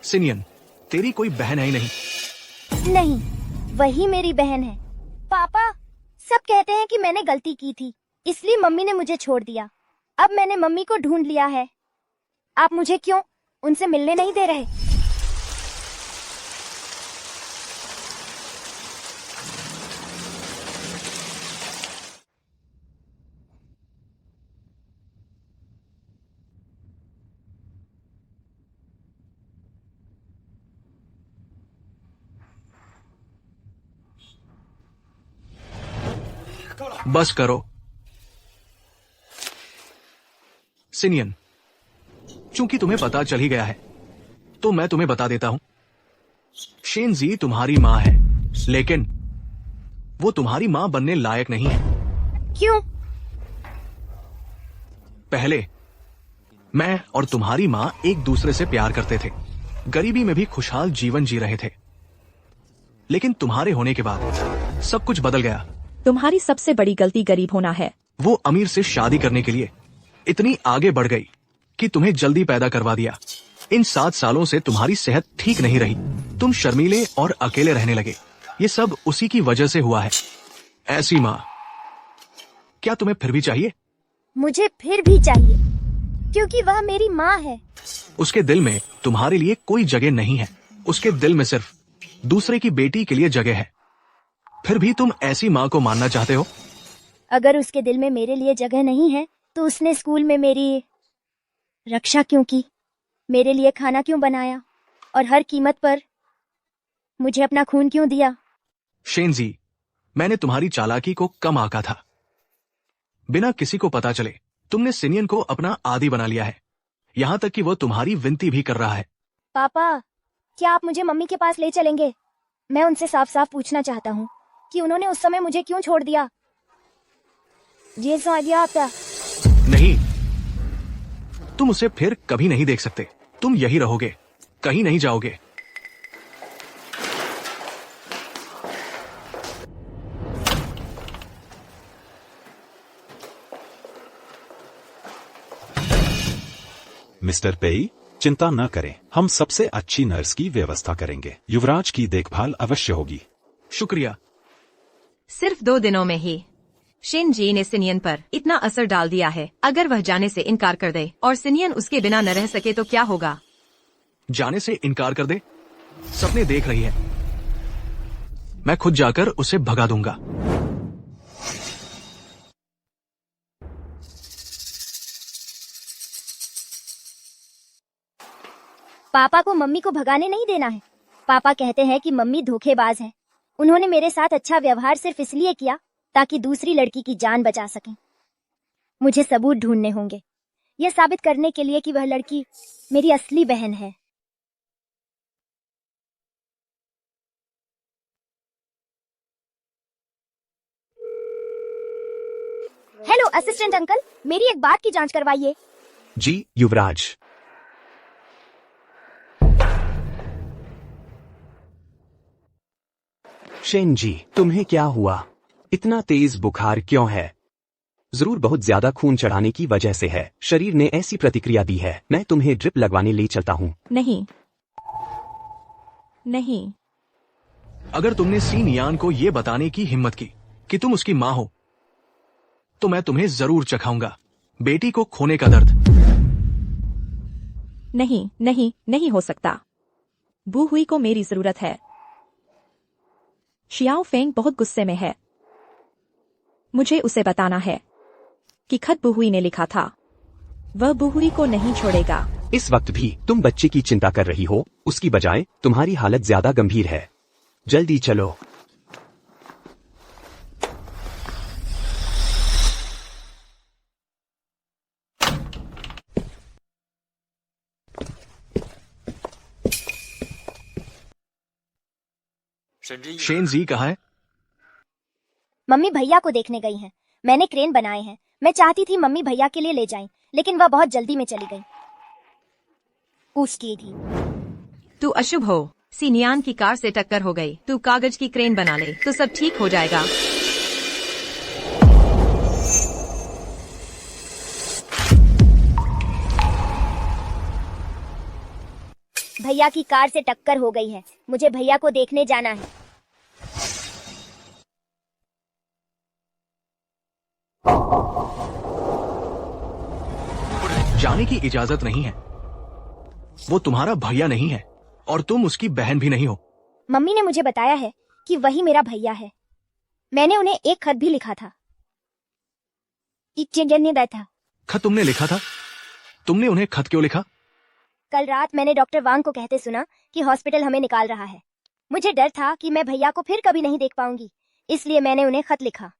सिनियन, तेरी कोई बहन है ही नहीं। नहीं, वही मेरी बहन है। पापा, सब कहते हैं कि मैंने गलती की थी, इसलिए मम्मी ने मुझे छोड़ दिया। अब मैंने मम्मी को ढूंढ लिया है। आप मुझे क्यों उनसे मिलने नहीं दे रहे? बस करो। सिनियन, चूंकि तुम्हें पता चल ही गया है, तो मैं तुम्हें बता देता हूं। शेनजी तुम्हारी मां है, लेकिन वो तुम्हारी मां बनने लायक नहीं है। क्यों? पहले मैं और तुम्हारी मां एक दूसरे से प्यार करते थे, गरीबी में भी खुशहाल जीवन जी रहे थे। लेकिन तुम्हारे होने के बाद सब कुछ बदल गया। तुम्हारी सबसे बड़ी गलती गरीब होना है। वो अमीर से शादी करने के लिए इतनी आगे बढ़ गई कि तुम्हें जल्दी पैदा करवा दिया। इन 7 सालों से तुम्हारी सेहत ठीक नहीं रही, तुम शर्मीले और अकेले रहने लगे। ये सब उसी की वजह से हुआ है। ऐसी माँ क्या तुम्हें फिर भी चाहिए? मुझे फिर भी चाहिए, क्योंकि वह मेरी माँ है। उसके दिल में तुम्हारे लिए कोई जगह नहीं है। उसके दिल में सिर्फ दूसरे की बेटी के लिए जगह है। फिर भी तुम ऐसी माँ को मानना चाहते हो? अगर उसके दिल में मेरे लिए जगह नहीं है, तो उसने स्कूल में मेरी रक्षा क्यों की? मेरे लिए खाना क्यों बनाया? और हर कीमत पर मुझे अपना खून क्यों दिया? शेनजी, मैंने तुम्हारी चालाकी को कम आंका था। बिना किसी को पता चले तुमने सिनियन को अपना आदी बना लिया है, यहाँ तक कि वो तुम्हारी विनती भी कर रहा है। पापा, क्या आप मुझे मम्मी के पास ले चलेंगे? मैं उनसे साफ साफ पूछना चाहता हूँ कि उन्होंने उस समय मुझे क्यों छोड़ दिया। ये समझ गया आपका? नहीं, तुम उसे फिर कभी नहीं देख सकते। तुम यही रहोगे, कहीं नहीं जाओगे। मिस्टर पेई, चिंता न करें, हम सबसे अच्छी नर्स की व्यवस्था करेंगे। युवराज की देखभाल अवश्य होगी। शुक्रिया। सिर्फ 2 दिनों में ही शिनजी ने सिनियन पर इतना असर डाल दिया है। अगर वह जाने से इनकार कर दे और सिनियन उसके बिना न रह सके तो क्या होगा? जाने से इनकार कर दे? सपने देख रही है। मैं खुद जाकर उसे भगा दूंगा। पापा को मम्मी को भगाने नहीं देना है। पापा कहते हैं कि मम्मी धोखेबाज हैं। उन्होंने मेरे साथ अच्छा व्यवहार सिर्फ इसलिए किया ताकि दूसरी लड़की की जान बचा सकें। मुझे सबूत ढूंढने होंगे, यह साबित करने के लिए कि वह लड़की मेरी असली बहन है। हेलो असिस्टेंट अंकल, मेरी एक बात की जांच करवाइए। जी युवराज। शेनजी, तुम्हें क्या हुआ? इतना तेज बुखार क्यों है? जरूर बहुत ज्यादा खून चढ़ाने की वजह से है। शरीर ने ऐसी प्रतिक्रिया दी है। मैं तुम्हें ड्रिप लगवाने ले चलता हूँ। नहीं नहीं, अगर तुमने सीन यान को यह बताने की हिम्मत की कि तुम उसकी माँ हो, तो मैं तुम्हें जरूर चखाऊंगा बेटी को खोने का दर्द। नहीं नहीं नहीं हो सकता। बू हुई को मेरी जरूरत है। शियाओ फेंग बहुत गुस्से में है। मुझे उसे बताना है कि खत बुहुई ने लिखा था। वह बुहुई को नहीं छोड़ेगा। इस वक्त भी तुम बच्चे की चिंता कर रही हो, उसकी बजाय तुम्हारी हालत ज्यादा गंभीर है। जल्दी चलो। शेनजी कहाँ है? मम्मी भैया को देखने गई हैं। मैंने क्रेन बनाए हैं। मैं चाहती थी मम्मी भैया के लिए ले जाएं, लेकिन वह बहुत जल्दी में चली गई। उसकी थी। तू अशुभ हो। सिनियान की कार से टक्कर हो गई। तू कागज की क्रेन बना ले तो सब ठीक हो जाएगा। भैया की कार से टक्कर हो गई है। मुझे भैया को देखने जाना है। जाने की इजाजत नहीं है। वो तुम्हारा भैया नहीं है और तुम उसकी बहन भी नहीं हो। मम्मी ने मुझे बताया है कि वही मेरा भैया है। मैंने उन्हें एक खत भी लिखा था। था। खत तुमने लिखा था? तुमने उन्हें खत क्यों लिखा? कल रात मैंने डॉक्टर वांग को कहते सुना कि हॉस्पिटल हमें निकाल रहा है। मुझे डर था कि मैं भैया को फिर कभी नहीं देख पाऊंगी, इसलिए मैंने उन्हें खत लिखा।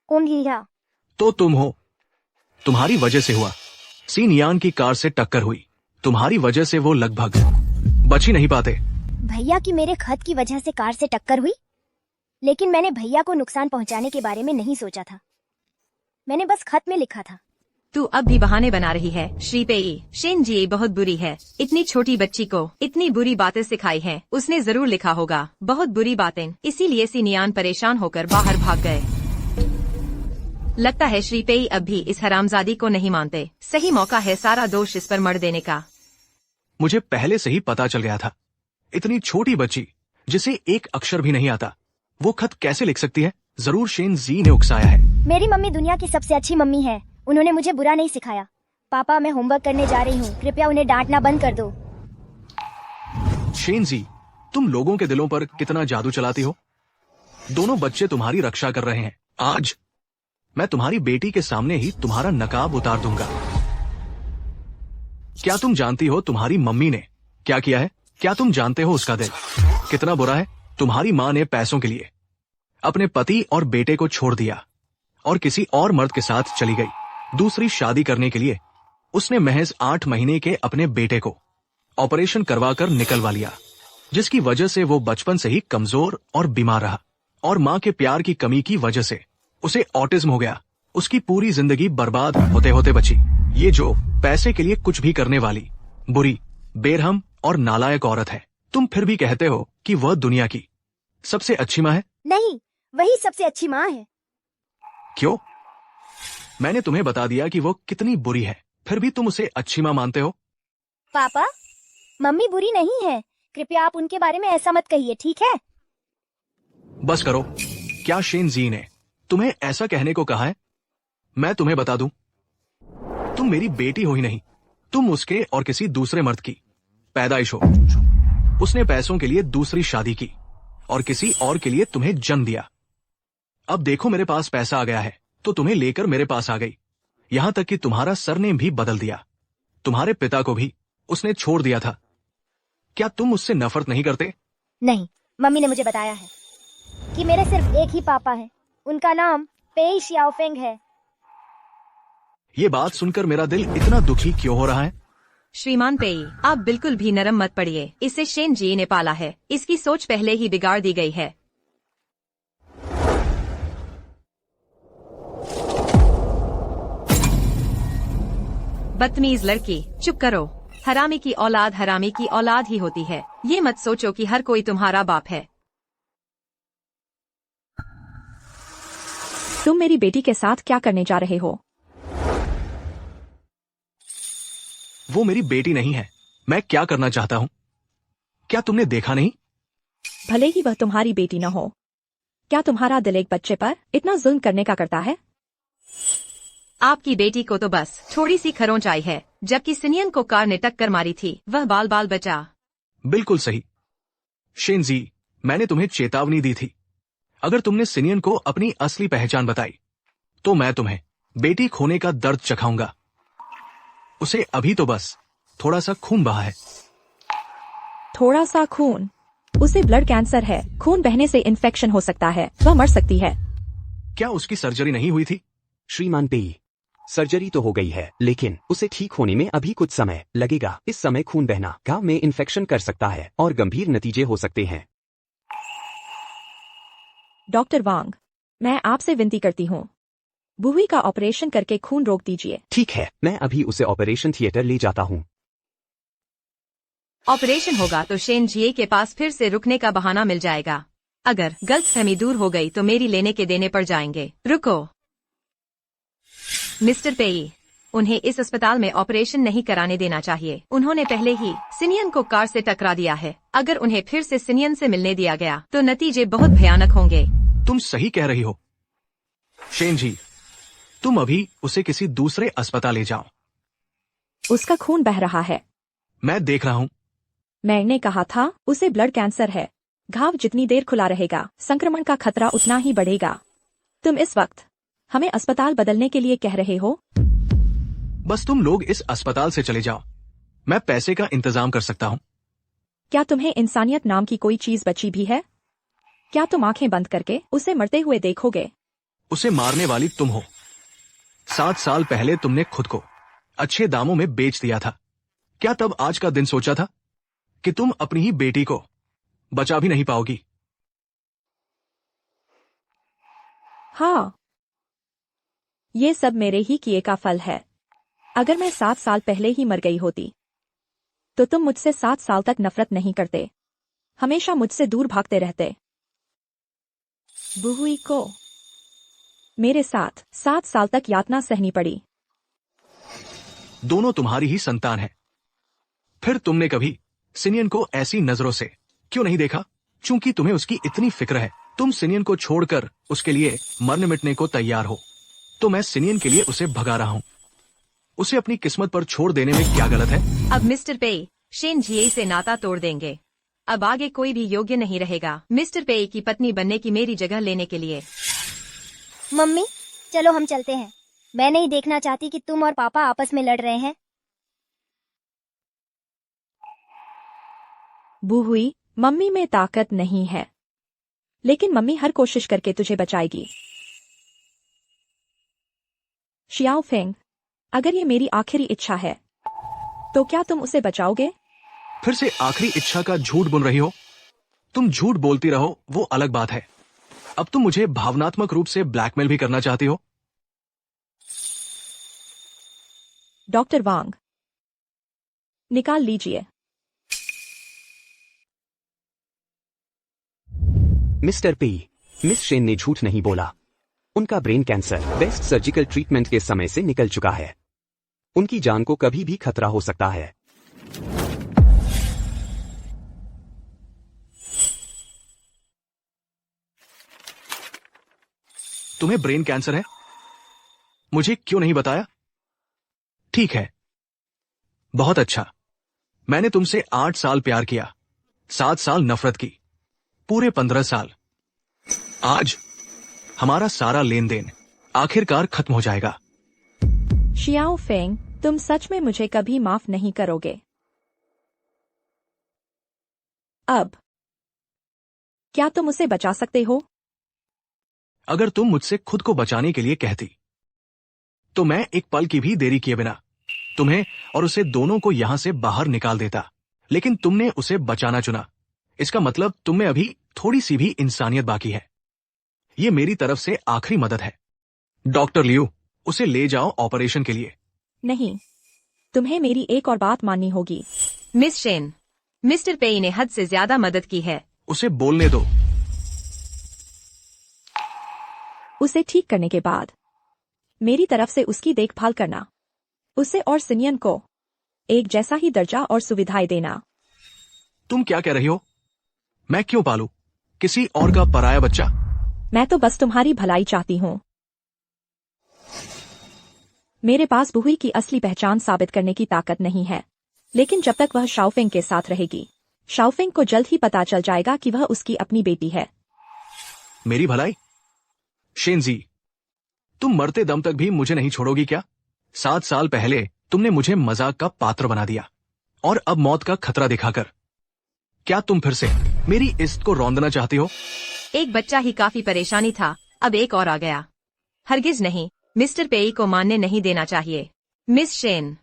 कौन लिखा? तो तुम हो। तुम्हारी वजह से हुआ। सीनियान की कार से टक्कर हुई। तुम्हारी वजह से वो लगभग बच ही नहीं पाते। भैया की मेरे खत की वजह से कार से टक्कर हुई, लेकिन मैंने भैया को नुकसान पहुंचाने के बारे में नहीं सोचा था। मैंने बस खत में लिखा था। तू अब भी बहाने बना रही है श्रीपेई। शेन जी बहुत बुरी है। इतनी छोटी बच्ची को इतनी बुरी बातें सिखाई हैं। उसने जरूर लिखा होगा बहुत बुरी बातें, इसीलिए सीनियान परेशान होकर बाहर भाग गए। लगता है श्रीपेई अब भी इस हरामजादी को नहीं मानते। सही मौका है सारा दोष इस पर मढ़ देने का। मुझे पहले से ही पता चल गया था। इतनी छोटी बच्ची जिसे एक अक्षर भी नहीं आता, वो खत कैसे लिख सकती है? जरूर शेन जी ने उकसाया है। मेरी मम्मी दुनिया की सबसे अच्छी मम्मी है। उन्होंने मुझे बुरा नहीं सिखाया। पापा, मैं होमवर्क करने जा रही हूँ, कृपया उन्हें डांटना बंद कर दो। शेन जी, तुम लोगों के दिलों पर कितना जादू चलाती हो। दोनों बच्चे तुम्हारी रक्षा कर रहे हैं। आज मैं तुम्हारी बेटी के सामने ही तुम्हारा नकाब उतार दूंगा। क्या तुम जानती हो तुम्हारी मम्मी ने क्या किया है? क्या तुम जानते हो उसका दिल कितना बुरा है? तुम्हारी माँ ने पैसों के लिए अपने पति और बेटे को छोड़ दिया और किसी और मर्द के साथ चली गई। दूसरी शादी करने के लिए उसने महज 8 महीने के अपने बेटे को ऑपरेशन करवाकर निकलवा लिया, जिसकी वजह से वो बचपन से ही कमजोर और बीमार रहा और माँ के प्यार की कमी की वजह से उसे ऑटिज्म हो गया। उसकी पूरी जिंदगी बर्बाद होते होते बची। ये जो पैसे के लिए कुछ भी करने वाली बुरी, बेरहम और नालायक औरत है, तुम फिर भी कहते हो कि वह दुनिया की सबसे अच्छी माँ है? नहीं, वही सबसे अच्छी माँ है। क्यों? मैंने तुम्हें बता दिया कि वो कितनी बुरी है, फिर भी तुम उसे अच्छी माँ मानते हो। पापा, मम्मी बुरी नहीं है। कृपया आप उनके बारे में ऐसा मत कहिए, ठीक है? बस करो। क्या शेन जी ने तुम्हें ऐसा कहने को कहा है? मैं तुम्हें बता दूं, तुम मेरी बेटी हो ही नहीं, तुम उसके और किसी दूसरे मर्द की पैदाइश हो। उसने पैसों के लिए दूसरी शादी की और किसी और के लिए तुम्हें जन्म दिया। अब देखो, मेरे पास पैसा आ गया है तो तुम्हें लेकर मेरे पास आ गई। यहां तक कि तुम्हारा सरनेम भी बदल दिया। तुम्हारे पिता को भी उसने छोड़ दिया था। क्या तुम उससे नफरत नहीं करते? नहीं, मम्मी ने मुझे बताया है कि मेरे सिर्फ एक ही पापा है। उनका नाम पेई शियाओफेंग है। ये बात सुनकर मेरा दिल इतना दुखी क्यों हो रहा है? श्रीमान पेई, आप बिल्कुल भी नरम मत पड़िए। इसे शेन जी ने पाला है। इसकी सोच पहले ही बिगाड़ दी गई है। बदतमीज लड़की, चुप करो। हरामी की औलाद ही होती है। ये मत सोचो कि हर कोई तुम्हारा बाप है। तुम मेरी बेटी के साथ क्या करने जा रहे हो? वो मेरी बेटी नहीं है। मैं क्या करना चाहता हूँ, क्या तुमने देखा नहीं? भले ही वह तुम्हारी बेटी न हो, क्या तुम्हारा दिल एक बच्चे पर इतना जुल्म करने का करता है? आपकी बेटी को तो बस थोड़ी सी खरोंच आई है, जबकि सिनियन को कार ने टक्कर मारी थी। वह बाल बाल बचा। बिल्कुल सही शेन जी, मैंने तुम्हें चेतावनी दी थी। अगर तुमने सिनियन को अपनी असली पहचान बताई तो मैं तुम्हें बेटी खोने का दर्द चखाऊंगा। उसे अभी तो बस थोड़ा सा खून बहा है। थोड़ा सा खून? उसे ब्लड कैंसर है। खून बहने से इन्फेक्शन हो सकता है, वह मर सकती है। क्या उसकी सर्जरी नहीं हुई थी? श्रीमान पेई, सर्जरी तो हो गई है, लेकिन उसे ठीक होने में अभी कुछ समय लगेगा। इस समय खून बहना गांव में इन्फेक्शन कर सकता है और गंभीर नतीजे हो सकते हैं। डॉक्टर वांग, मैं आपसे विनती करती हूँ, बुही का ऑपरेशन करके खून रोक दीजिए। ठीक है, मैं अभी उसे ऑपरेशन थिएटर ले जाता हूँ। ऑपरेशन होगा तो शेन जी के पास फिर से रुकने का बहाना मिल जाएगा। अगर गलतफहमी दूर हो गई तो मेरी लेने के देने पड़ जाएंगे। रुको मिस्टर पेई, उन्हें इस अस्पताल में ऑपरेशन नहीं कराने देना चाहिए। उन्होंने पहले ही सिनियन को कार से टकरा दिया है। अगर उन्हें फिर से सिनियन से मिलने दिया गया तो नतीजे बहुत भयानक होंगे। तुम सही कह रही हो शेन जी, तुम अभी उसे किसी दूसरे अस्पताल ले जाओ। उसका खून बह रहा है। मैं देख रहा हूँ। मैंने कहा था उसे ब्लड कैंसर है। घाव जितनी देर खुला रहेगा संक्रमण का खतरा उतना ही बढ़ेगा। तुम इस वक्त हमें अस्पताल बदलने के लिए कह रहे हो? बस तुम लोग इस अस्पताल से चले जाओ, मैं पैसे का इंतजाम कर सकता हूँ। क्या तुम्हें इंसानियत नाम की कोई चीज बची भी है? क्या तुम आंखें बंद करके उसे मरते हुए देखोगे? उसे मारने वाली तुम हो। 7 साल पहले तुमने खुद को अच्छे दामों में बेच दिया था। क्या तब आज का दिन सोचा था कि तुम अपनी ही बेटी को बचा भी नहीं पाओगी? हाँ, ये सब मेरे ही किए का फल है। अगर मैं 7 साल पहले ही मर गई होती तो तुम मुझसे 7 साल तक नफरत नहीं करते, हमेशा मुझसे दूर भागते रहते। बुहुई को मेरे साथ 7 साल तक यातना सहनी पड़ी। दोनों तुम्हारी ही संतान है। फिर तुमने कभी सिनियन को ऐसी नजरों से क्यों नहीं देखा? चूंकि तुम्हें उसकी इतनी फिक्र है, तुम सिनियन को छोड़कर उसके लिए मरने मिटने को तैयार हो, तो मैं सिनियन के लिए उसे भगा रहा हूं। उसे अपनी किस्मत पर छोड़ देने में क्या गलत है? अब मिस्टर पे शेन जी से नाता तोड़ देंगे। अब आगे कोई भी योग्य नहीं रहेगा मिस्टर पे की पत्नी बनने की मेरी जगह लेने के लिए। मम्मी चलो हम चलते हैं। मैं नहीं देखना चाहती कि तुम और पापा आपस में लड़ रहे हैं। बुहुई, मम्मी में ताकत नहीं है, लेकिन मम्मी हर कोशिश करके तुझे बचाएगी। शियाओ फेंग, अगर ये मेरी आखिरी इच्छा है तो क्या तुम उसे बचाओगे? फिर से आखिरी इच्छा का झूठ बोल रही हो? तुम झूठ बोलती रहो, वो अलग बात है। अब तुम मुझे भावनात्मक रूप से ब्लैकमेल भी करना चाहती हो? डॉक्टर वांग, निकाल लीजिए। मिस्टर पी, मिस शेन ने झूठ नहीं बोला। उनका brain cancer best surgical treatment के समय से निकल चुका है। उनकी जान को कभी भी खतरा हो सकता है। तुम्हें ब्रेन कैंसर है? मुझे क्यों नहीं बताया? ठीक है, बहुत अच्छा। मैंने तुमसे 8 साल प्यार किया, 7 साल नफरत की, पूरे 15 साल। आज हमारा सारा लेन देन आखिरकार खत्म हो जाएगा। शियाओ फेंग, तुम सच में मुझे कभी माफ नहीं करोगे। अब क्या तुम उसे बचा सकते हो? अगर तुम मुझसे खुद को बचाने के लिए कहती तो मैं एक पल की भी देरी किए बिना तुम्हें और उसे दोनों को यहां से बाहर निकाल देता। लेकिन तुमने उसे बचाना चुना। इसका मतलब तुम में अभी थोड़ी सी भी इंसानियत बाकी है। ये मेरी तरफ से आखिरी मदद है। डॉक्टर लियू, उसे ले जाओ ऑपरेशन के लिए। नहीं, तुम्हें मेरी एक और बात माननी होगी। मिस शेन, मिस्टर पे ने हद से ज्यादा मदद की है। उसे बोलने दो। उसे ठीक करने के बाद मेरी तरफ से उसकी देखभाल करना, उसे और सिनियन को एक जैसा ही दर्जा और सुविधाएं देना। तुम क्या कह रही हो? मैं क्यों पालूं किसी और का पराया बच्चा? मैं तो बस तुम्हारी भलाई चाहती हूँ। मेरे पास बुहुई की असली पहचान साबित करने की ताकत नहीं है, लेकिन जब तक वह शाओफेंग के साथ रहेगी, शाओफेंग को जल्द ही पता चल जाएगा कि वह उसकी अपनी बेटी है। मेरी भलाई? शेनजी, तुम मरते दम तक भी मुझे नहीं छोड़ोगी क्या? 7 साल पहले तुमने मुझे मजाक का पात्र बना दिया और अब मौत का खतरा दिखाकर क्या तुम फिर से मेरी इज्जत को रौंदना चाहती हो? एक बच्चा ही काफी परेशानी था, अब एक और आ गया। हरगिज नहीं, मिस्टर पेई को मानने नहीं देना चाहिए। मिस शेन,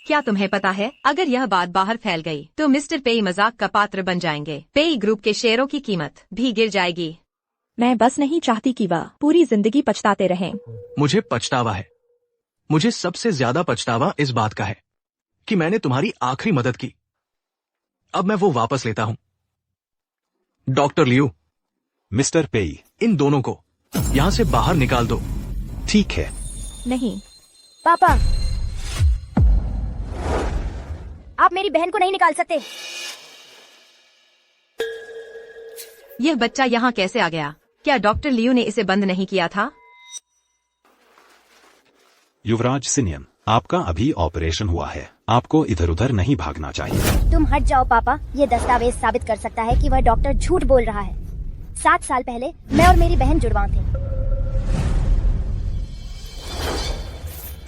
क्या तुम्हें पता है अगर यह बात बाहर फैल गई तो मिस्टर पेई मजाक का पात्र बन जाएंगे। पेई ग्रुप के शेयरों की कीमत भी गिर जाएगी। मैं बस नहीं चाहती कि वह पूरी जिंदगी पछताते रहें। मुझे पछतावा है। मुझे सबसे ज्यादा पछतावा इस बात का है कि मैंने तुम्हारी आखिरी मदद की। अब मैं वो वापस लेता हूं। डॉक्टर लियू, मिस्टर पेई, इन दोनों को यहां से बाहर निकाल दो। ठीक है। नहीं, पापा आप मेरी बहन को नहीं निकाल सकते। यह बच्चा यहाँ कैसे आ गया? क्या डॉक्टर लियू ने इसे बंद नहीं किया था? युवराज सिनियन, आपका अभी ऑपरेशन हुआ है, आपको इधर उधर नहीं भागना चाहिए। तुम हट जाओ पापा, ये दस्तावेज साबित कर सकता है कि वह डॉक्टर झूठ बोल रहा है। 7 साल पहले मैं और मेरी बहन जुड़वा थे।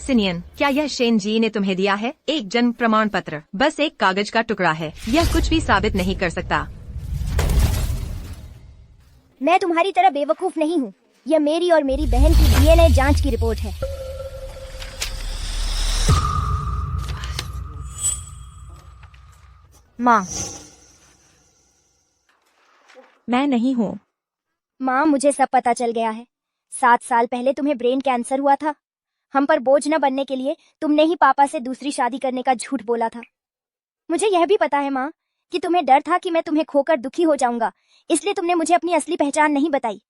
सिनियन, क्या यह शेन जी ने तुम्हें दिया है? एक जन्म प्रमाण पत्र बस एक कागज का टुकड़ा है, यह कुछ भी साबित नहीं कर सकता। मैं तुम्हारी तरह बेवकूफ नहीं हूँ। यह मेरी और मेरी बहन की DNA जांच की रिपोर्ट है। माँ, मैं नहीं हूँ। माँ मुझे सब पता चल गया है। 7 साल पहले तुम्हें ब्रेन कैंसर हुआ था। हम पर बोझ न बनने के लिए तुमने ही पापा से दूसरी शादी करने का झूठ बोला था। मुझे यह भी पता है माँ कि तुम्हें डर था कि मैं तुम्हें खोकर दुखी हो जाऊंगा, इसलिए तुमने मुझे अपनी असली पहचान नहीं बताई।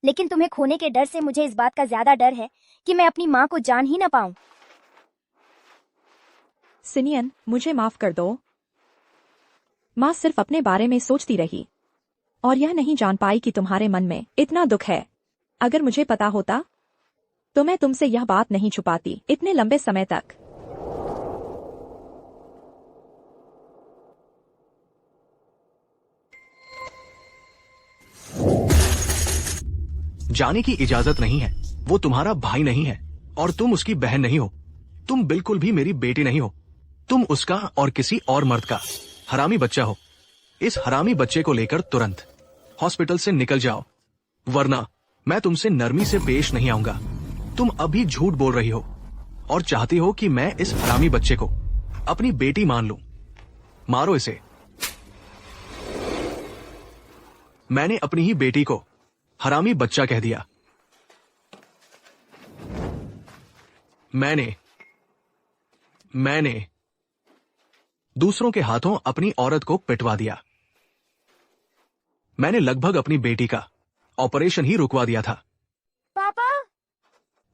लेकिन तुम्हें खोने के डर से मुझे इस बात का ज्यादा डर है कि मैं अपनी माँ को जान ही न पाऊं। सिनियन, मुझे माफ कर दो। माँ सिर्फ अपने बारे में सोचती रही और यह नहीं जान पाई कि तुम्हारे मन में इतना दुख है। अगर मुझे पता होता तो मैं तुमसे यह बात नहीं छुपाती इतने लंबे समय तक। जाने की इजाजत नहीं है। वो तुम्हारा भाई नहीं है और तुम उसकी बहन नहीं हो। तुम बिल्कुल भी मेरी बेटी नहीं हो। तुम उसका और किसी और मर्द का हरामी बच्चा हो। इस हरामी बच्चे को लेकर तुरंत हॉस्पिटल से निकल जाओ, वरना मैं तुमसे नरमी से पेश नहीं आऊंगा। तुम अभी झूठ बोल रही हो और चाहती हो कि मैं इस हरामी बच्चे को अपनी बेटी मान लूं। मारो इसे। मैंने अपनी ही बेटी को हरामी बच्चा कह दिया। मैंने दूसरों के हाथों अपनी औरत को पिटवा दिया। मैंने लगभग अपनी बेटी का ऑपरेशन ही रुकवा दिया था। पापा,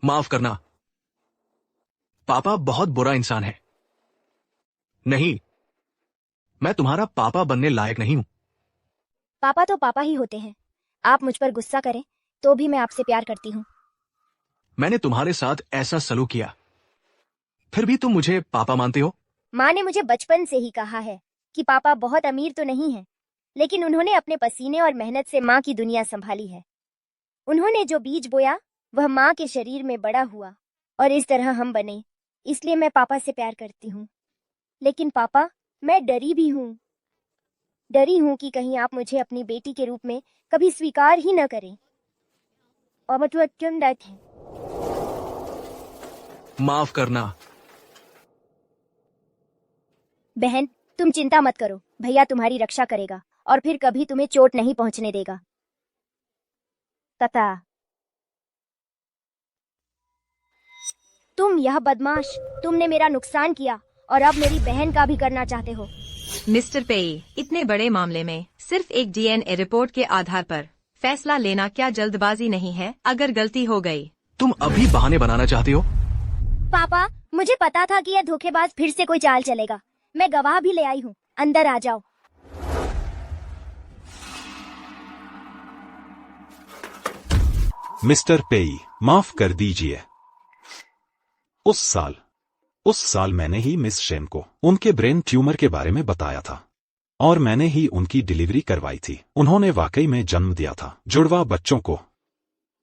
माफ करना, पापा बहुत बुरा इंसान है। नहीं, मैं तुम्हारा पापा बनने लायक नहीं हूं। पापा तो पापा ही होते हैं। आप मुझ पर गुस्सा करें तो भी मैं आपसे प्यार करती हूँ। मैंने तुम्हारे साथ ऐसा सलूक किया, फिर भी तुम मुझे पापा मानते हो? माँ ने मुझे बचपन से ही कहा है कि पापा बहुत अमीर तो नहीं है, लेकिन उन्होंने अपने पसीने और मेहनत से माँ की दुनिया संभाली है। उन्होंने जो बीज बोया वह माँ के शरीर में बड़ा हुआ और इस तरह हम बने। इसलिए मैं पापा से प्यार करती हूँ। लेकिन पापा, मैं डरी भी हूँ। डरी हूँ कि कहीं आप मुझे अपनी बेटी के रूप में कभी स्वीकार ही न करें। और मतलब क्यों डरते हैं? माफ करना। बहन, तुम चिंता मत करो, भैया तुम्हारी रक्षा करेगा और फिर कभी तुम्हें चोट नहीं पहुंचने देगा। तथा तुम यह बदमाश, तुमने मेरा नुकसान किया और अब मेरी बहन का भी करना चाहते हो। मिस्टर पेई, इतने बड़े मामले में सिर्फ एक DNA रिपोर्ट के आधार पर फैसला लेना क्या जल्दबाजी नहीं है? अगर गलती हो गई, तुम अभी बहाने बनाना चाहती हो? पापा, मुझे पता था कि यह धोखेबाज फिर से कोई चाल चलेगा। मैं गवाह भी ले आई हूँ। अंदर आ जाओ। मिस्टर पेई, माफ कर दीजिए। उस साल मैंने ही मिस शेन को उनके ब्रेन ट्यूमर के बारे में बताया था और मैंने ही उनकी डिलीवरी करवाई थी। उन्होंने वाकई में जन्म दिया था जुड़वा बच्चों को।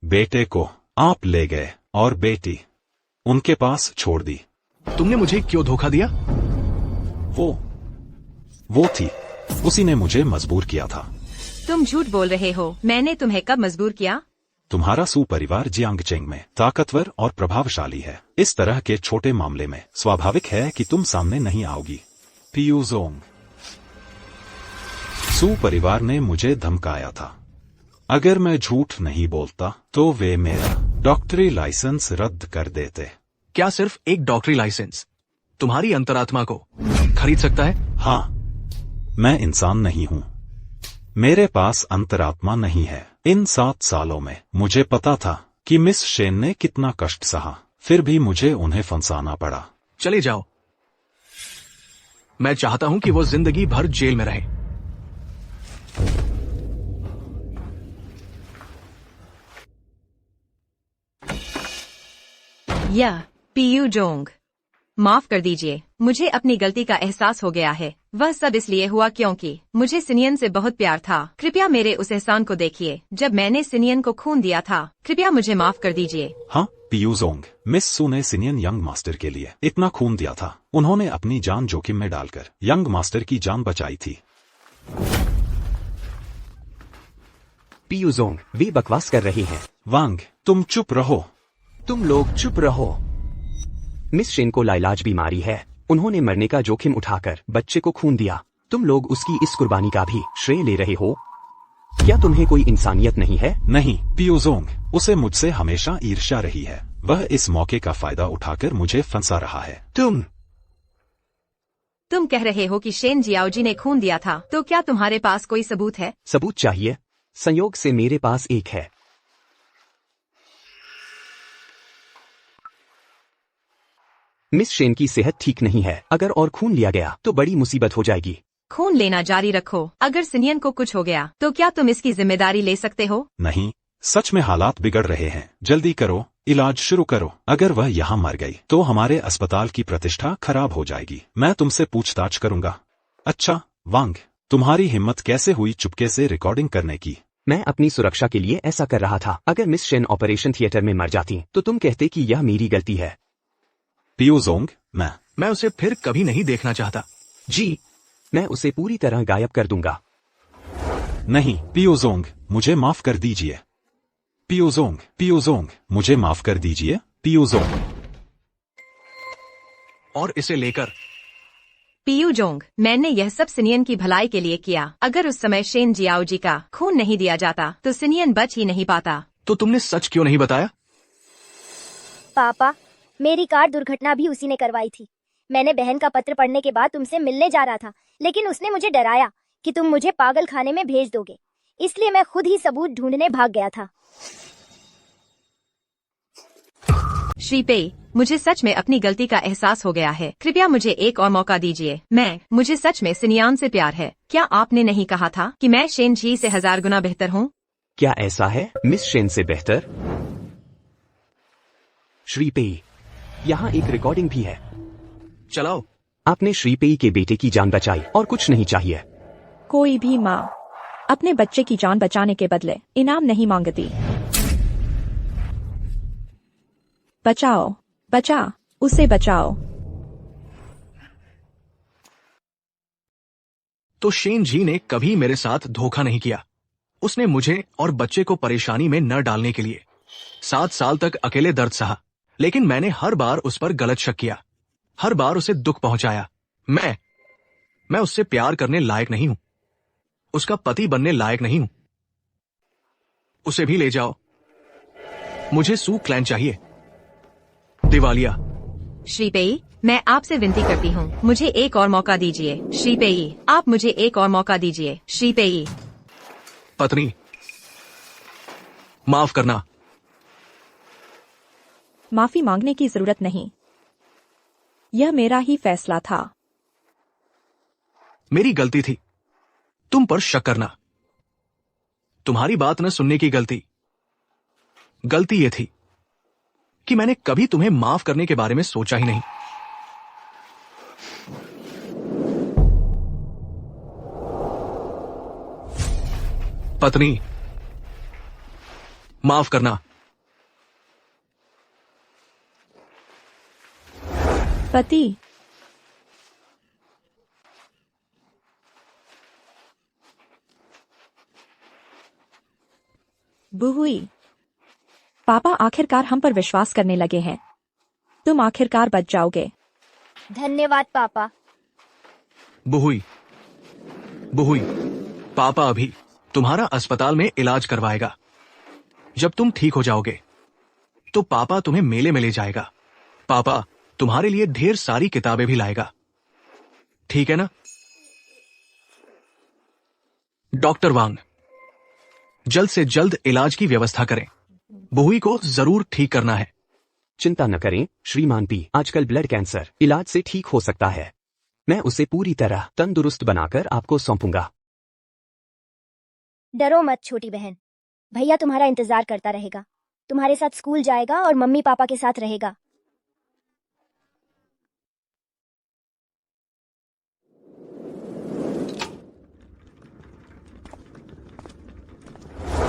बेटे को आप ले गए और बेटी उनके पास छोड़ दी। तुमने मुझे क्यों धोखा दिया? वो थी, उसी ने मुझे मजबूर किया था। तुम झूठ बोल रहे हो। मैंने तुम्हें कब मजबूर किया? तुम्हारा सुपरिवार जियांगचेंग में ताकतवर और प्रभावशाली है। इस तरह के छोटे मामले में स्वाभाविक है कि तुम सामने नहीं आओगी। पियूजोंग, सुपरिवार ने मुझे धमकाया था। अगर मैं झूठ नहीं बोलता तो वे मेरा डॉक्टरी लाइसेंस रद्द कर देते। क्या सिर्फ एक डॉक्टरी लाइसेंस तुम्हारी अंतरात्मा को खरीद सकता है? हाँ, मैं इंसान नहीं हूँ। मेरे पास अंतरात्मा नहीं है। इन 7 सालों में मुझे पता था कि मिस शेन ने कितना कष्ट सहा, फिर भी मुझे उन्हें फंसाना पड़ा। चले जाओ। मैं चाहता हूं कि वो जिंदगी भर जेल में रहे। या पीयू जोंग, माफ कर दीजिए, मुझे अपनी गलती का एहसास हो गया है। वह सब इसलिए हुआ क्योंकि मुझे सिनियन से बहुत प्यार था। कृपया मेरे उस एहसान को देखिए जब मैंने सिनियन को खून दिया था। कृपया मुझे माफ कर दीजिए। हाँ पीयू जोंग, मिस सू ने सिनियन यंग मास्टर के लिए इतना खून दिया था। उन्होंने अपनी जान जोखिम में डालकर यंग मास्टर की जान बचाई थी। पियूजोंग, वे बकवास कर रहे हैं। वांग, तुम चुप रहो। तुम लोग चुप रहो। मिस शेन को लाइलाज बीमारी है। उन्होंने मरने का जोखिम उठाकर बच्चे को खून दिया। तुम लोग उसकी इस कुर्बानी का भी श्रेय ले रहे हो। क्या तुम्हें कोई इंसानियत नहीं है? नहीं पियूजोंग, उसे मुझसे हमेशा ईर्ष्या रही है। वह इस मौके का फायदा उठाकर मुझे फंसा रहा है। तुम कह रहे हो कि शेन जियाओजी ने खून दिया था, तो क्या तुम्हारे पास कोई सबूत है? सबूत चाहिए? संयोग से मेरे पास एक है। मिस शेन की सेहत ठीक नहीं है। अगर और खून लिया गया तो बड़ी मुसीबत हो जाएगी। खून लेना जारी रखो। अगर सिनियन को कुछ हो गया तो क्या तुम इसकी जिम्मेदारी ले सकते हो? नहीं, सच में हालात बिगड़ रहे हैं। जल्दी करो, इलाज शुरू करो। अगर वह यहाँ मर गई तो हमारे अस्पताल की प्रतिष्ठा खराब हो जाएगी। मैं तुमसे पूछताछ करूंगा। अच्छा वांग, तुम्हारी हिम्मत कैसे हुई चुपके से रिकॉर्डिंग करने की? मैं अपनी सुरक्षा के लिए ऐसा कर रहा था। अगर मिस शेन ऑपरेशन थिएटर में मर जाती तो तुम कहते कि यह मेरी गलती है। पियूजोंग, मैं उसे फिर कभी नहीं देखना चाहता। जी, मैं उसे पूरी तरह गायब कर दूंगा। नहीं पियूजोंग, मुझे माफ कर दीजिए। पियूजोंग, मुझे माफ कर दीजिए। पियूजोंग। और इसे लेकर पीयू जोंग, मैंने यह सब सिनियन की भलाई के लिए किया। अगर उस समय शेन जियाओजी का खून नहीं दिया जाता तो सिनियन बच ही नहीं पाता। तो तुमने सच क्यों नहीं बताया? पापा, मेरी कार दुर्घटना भी उसी ने करवाई थी। मैंने बहन का पत्र पढ़ने के बाद तुमसे मिलने जा रहा था, लेकिन उसने मुझे डराया कि तुम मुझे पागल खाने में भेज दोगे। इसलिए मैं खुद ही सबूत ढूंढने भाग गया था। श्रीपेई, मुझे सच में अपनी गलती का एहसास हो गया है। कृपया मुझे एक और मौका दीजिए। मुझे सच में सिनियान से प्यार है। क्या आपने नहीं कहा था कि मैं शेन जी से 1000 गुना बेहतर हूँ? क्या ऐसा है? मिस शेन से बेहतर? श्रीपेई, यहाँ एक रिकॉर्डिंग भी है। चलाओ। आपने श्रीपेई के बेटे की जान बचाई और कुछ नहीं चाहिए। कोई भी माँ अपने बच्चे की जान बचाने के बदले इनाम नहीं मांगती। बचा उसे बचाओ। तो शेन जी ने कभी मेरे साथ धोखा नहीं किया। उसने मुझे और बच्चे को परेशानी में न डालने के लिए 7 साल तक अकेले दर्द सहा, लेकिन मैंने हर बार उस पर गलत शक किया, हर बार उसे दुख पहुंचाया। मैं उससे प्यार करने लायक नहीं हूं, उसका पति बनने लायक नहीं हूं। उसे भी ले जाओ। मुझे सू क्लैन चाहिए। दिवालिया। श्रीपेई, मैं आपसे विनती करती हूँ, मुझे एक और मौका दीजिए। श्रीपेई, आप मुझे एक और मौका दीजिए। श्रीपेई। पत्नी, माफ करना। माफी मांगने की जरूरत नहीं, यह मेरा ही फैसला था। मेरी गलती थी तुम पर शक करना, तुम्हारी बात न सुनने की गलती ये थी कि मैंने कभी तुम्हें माफ करने के बारे में सोचा ही नहीं। पत्नी, माफ करना। पति, बुहुई, पापा आखिरकार हम पर विश्वास करने लगे हैं। तुम आखिरकार बच जाओगे। धन्यवाद पापा। बुहुई, पापा अभी तुम्हारा अस्पताल में इलाज करवाएगा। जब तुम ठीक हो जाओगे तो पापा तुम्हें मेले में ले जाएगा। पापा तुम्हारे लिए ढेर सारी किताबें भी लाएगा, ठीक है ना? डॉक्टर वांग, जल्द से जल्द इलाज की व्यवस्था करें। बुहुई को जरूर ठीक करना है। चिंता न करें श्रीमान पी, आजकल ब्लड कैंसर इलाज से ठीक हो सकता है। मैं उसे पूरी तरह तंदुरुस्त बनाकर आपको सौंपूंगा। डरो मत छोटी बहन, भैया तुम्हारा इंतजार करता रहेगा, तुम्हारे साथ स्कूल जाएगा और मम्मी पापा के साथ रहेगा।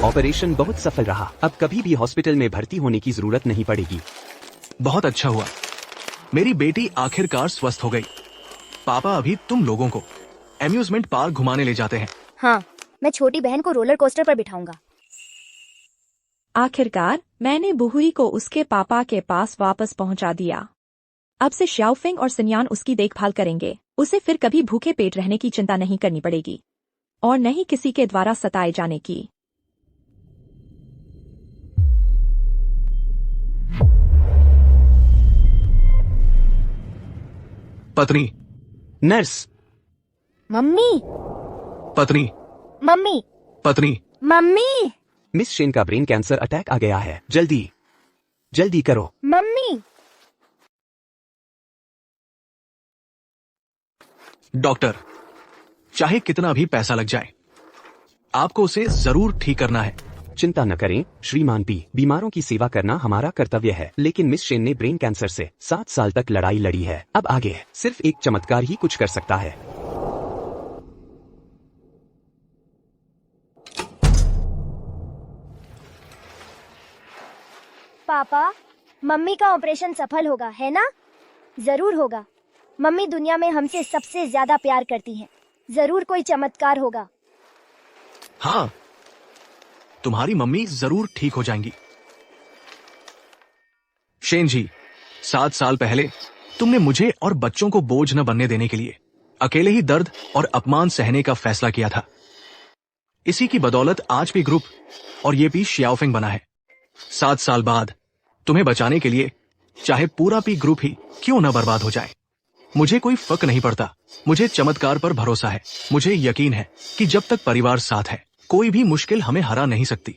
ऑपरेशन बहुत सफल रहा। अब कभी भी हॉस्पिटल में भर्ती होने की जरूरत नहीं पड़ेगी। बहुत अच्छा हुआ, मेरी बेटी आखिरकार स्वस्थ हो गई। पापा अभी तुम लोगों को एम्यूजमेंट पार्क घुमाने ले जाते हैं। हाँ, मैं छोटी बहन को रोलर कोस्टर पर बिठाऊंगा। आखिरकार मैंने बुहुई को उसके पापा के पास वापस पहुंचा दिया। अब से श्याओफेंग और सिन्यान उसकी देखभाल करेंगे। उसे फिर कभी भूखे पेट रहने की चिंता नहीं करनी पड़ेगी और न ही किसी के द्वारा सताए जाने की। पत्नी, नर्स, मम्मी, पत्नी, मम्मी, पत्नी। मम्मी, मिस शेन का ब्रेन कैंसर अटैक आ गया है। जल्दी जल्दी करो। मम्मी। डॉक्टर, चाहे कितना भी पैसा लग जाए, आपको उसे जरूर ठीक करना है। चिंता न करें श्रीमान पी, बीमारों की सेवा करना हमारा कर्तव्य है। लेकिन मिस शेन ने ब्रेन कैंसर से 7 साल तक लड़ाई लड़ी है। अब आगे सिर्फ एक चमत्कार ही कुछ कर सकता है। पापा, मम्मी का ऑपरेशन सफल होगा, है ना? जरूर होगा। मम्मी दुनिया में हमसे सबसे ज्यादा प्यार करती हैं। जरूर कोई चमत्कार होगा। हाँ, तुम्हारी मम्मी जरूर ठीक हो जाएंगी। शेन जी, 7 साल पहले तुमने मुझे और बच्चों को बोझ न बनने देने के लिए अकेले ही दर्द और अपमान सहने का फैसला किया था। इसी की बदौलत आज भी ग्रुप और ये पी श्याओफेंग बना है। 7 साल बाद तुम्हें बचाने के लिए चाहे पूरा पी ग्रुप ही क्यों न बर्बाद हो जाए, मुझे कोई फर्क नहीं पड़ता। मुझे चमत्कार पर भरोसा है। मुझे यकीन है कि जब तक परिवार साथ है, कोई भी मुश्किल हमें हरा नहीं सकती।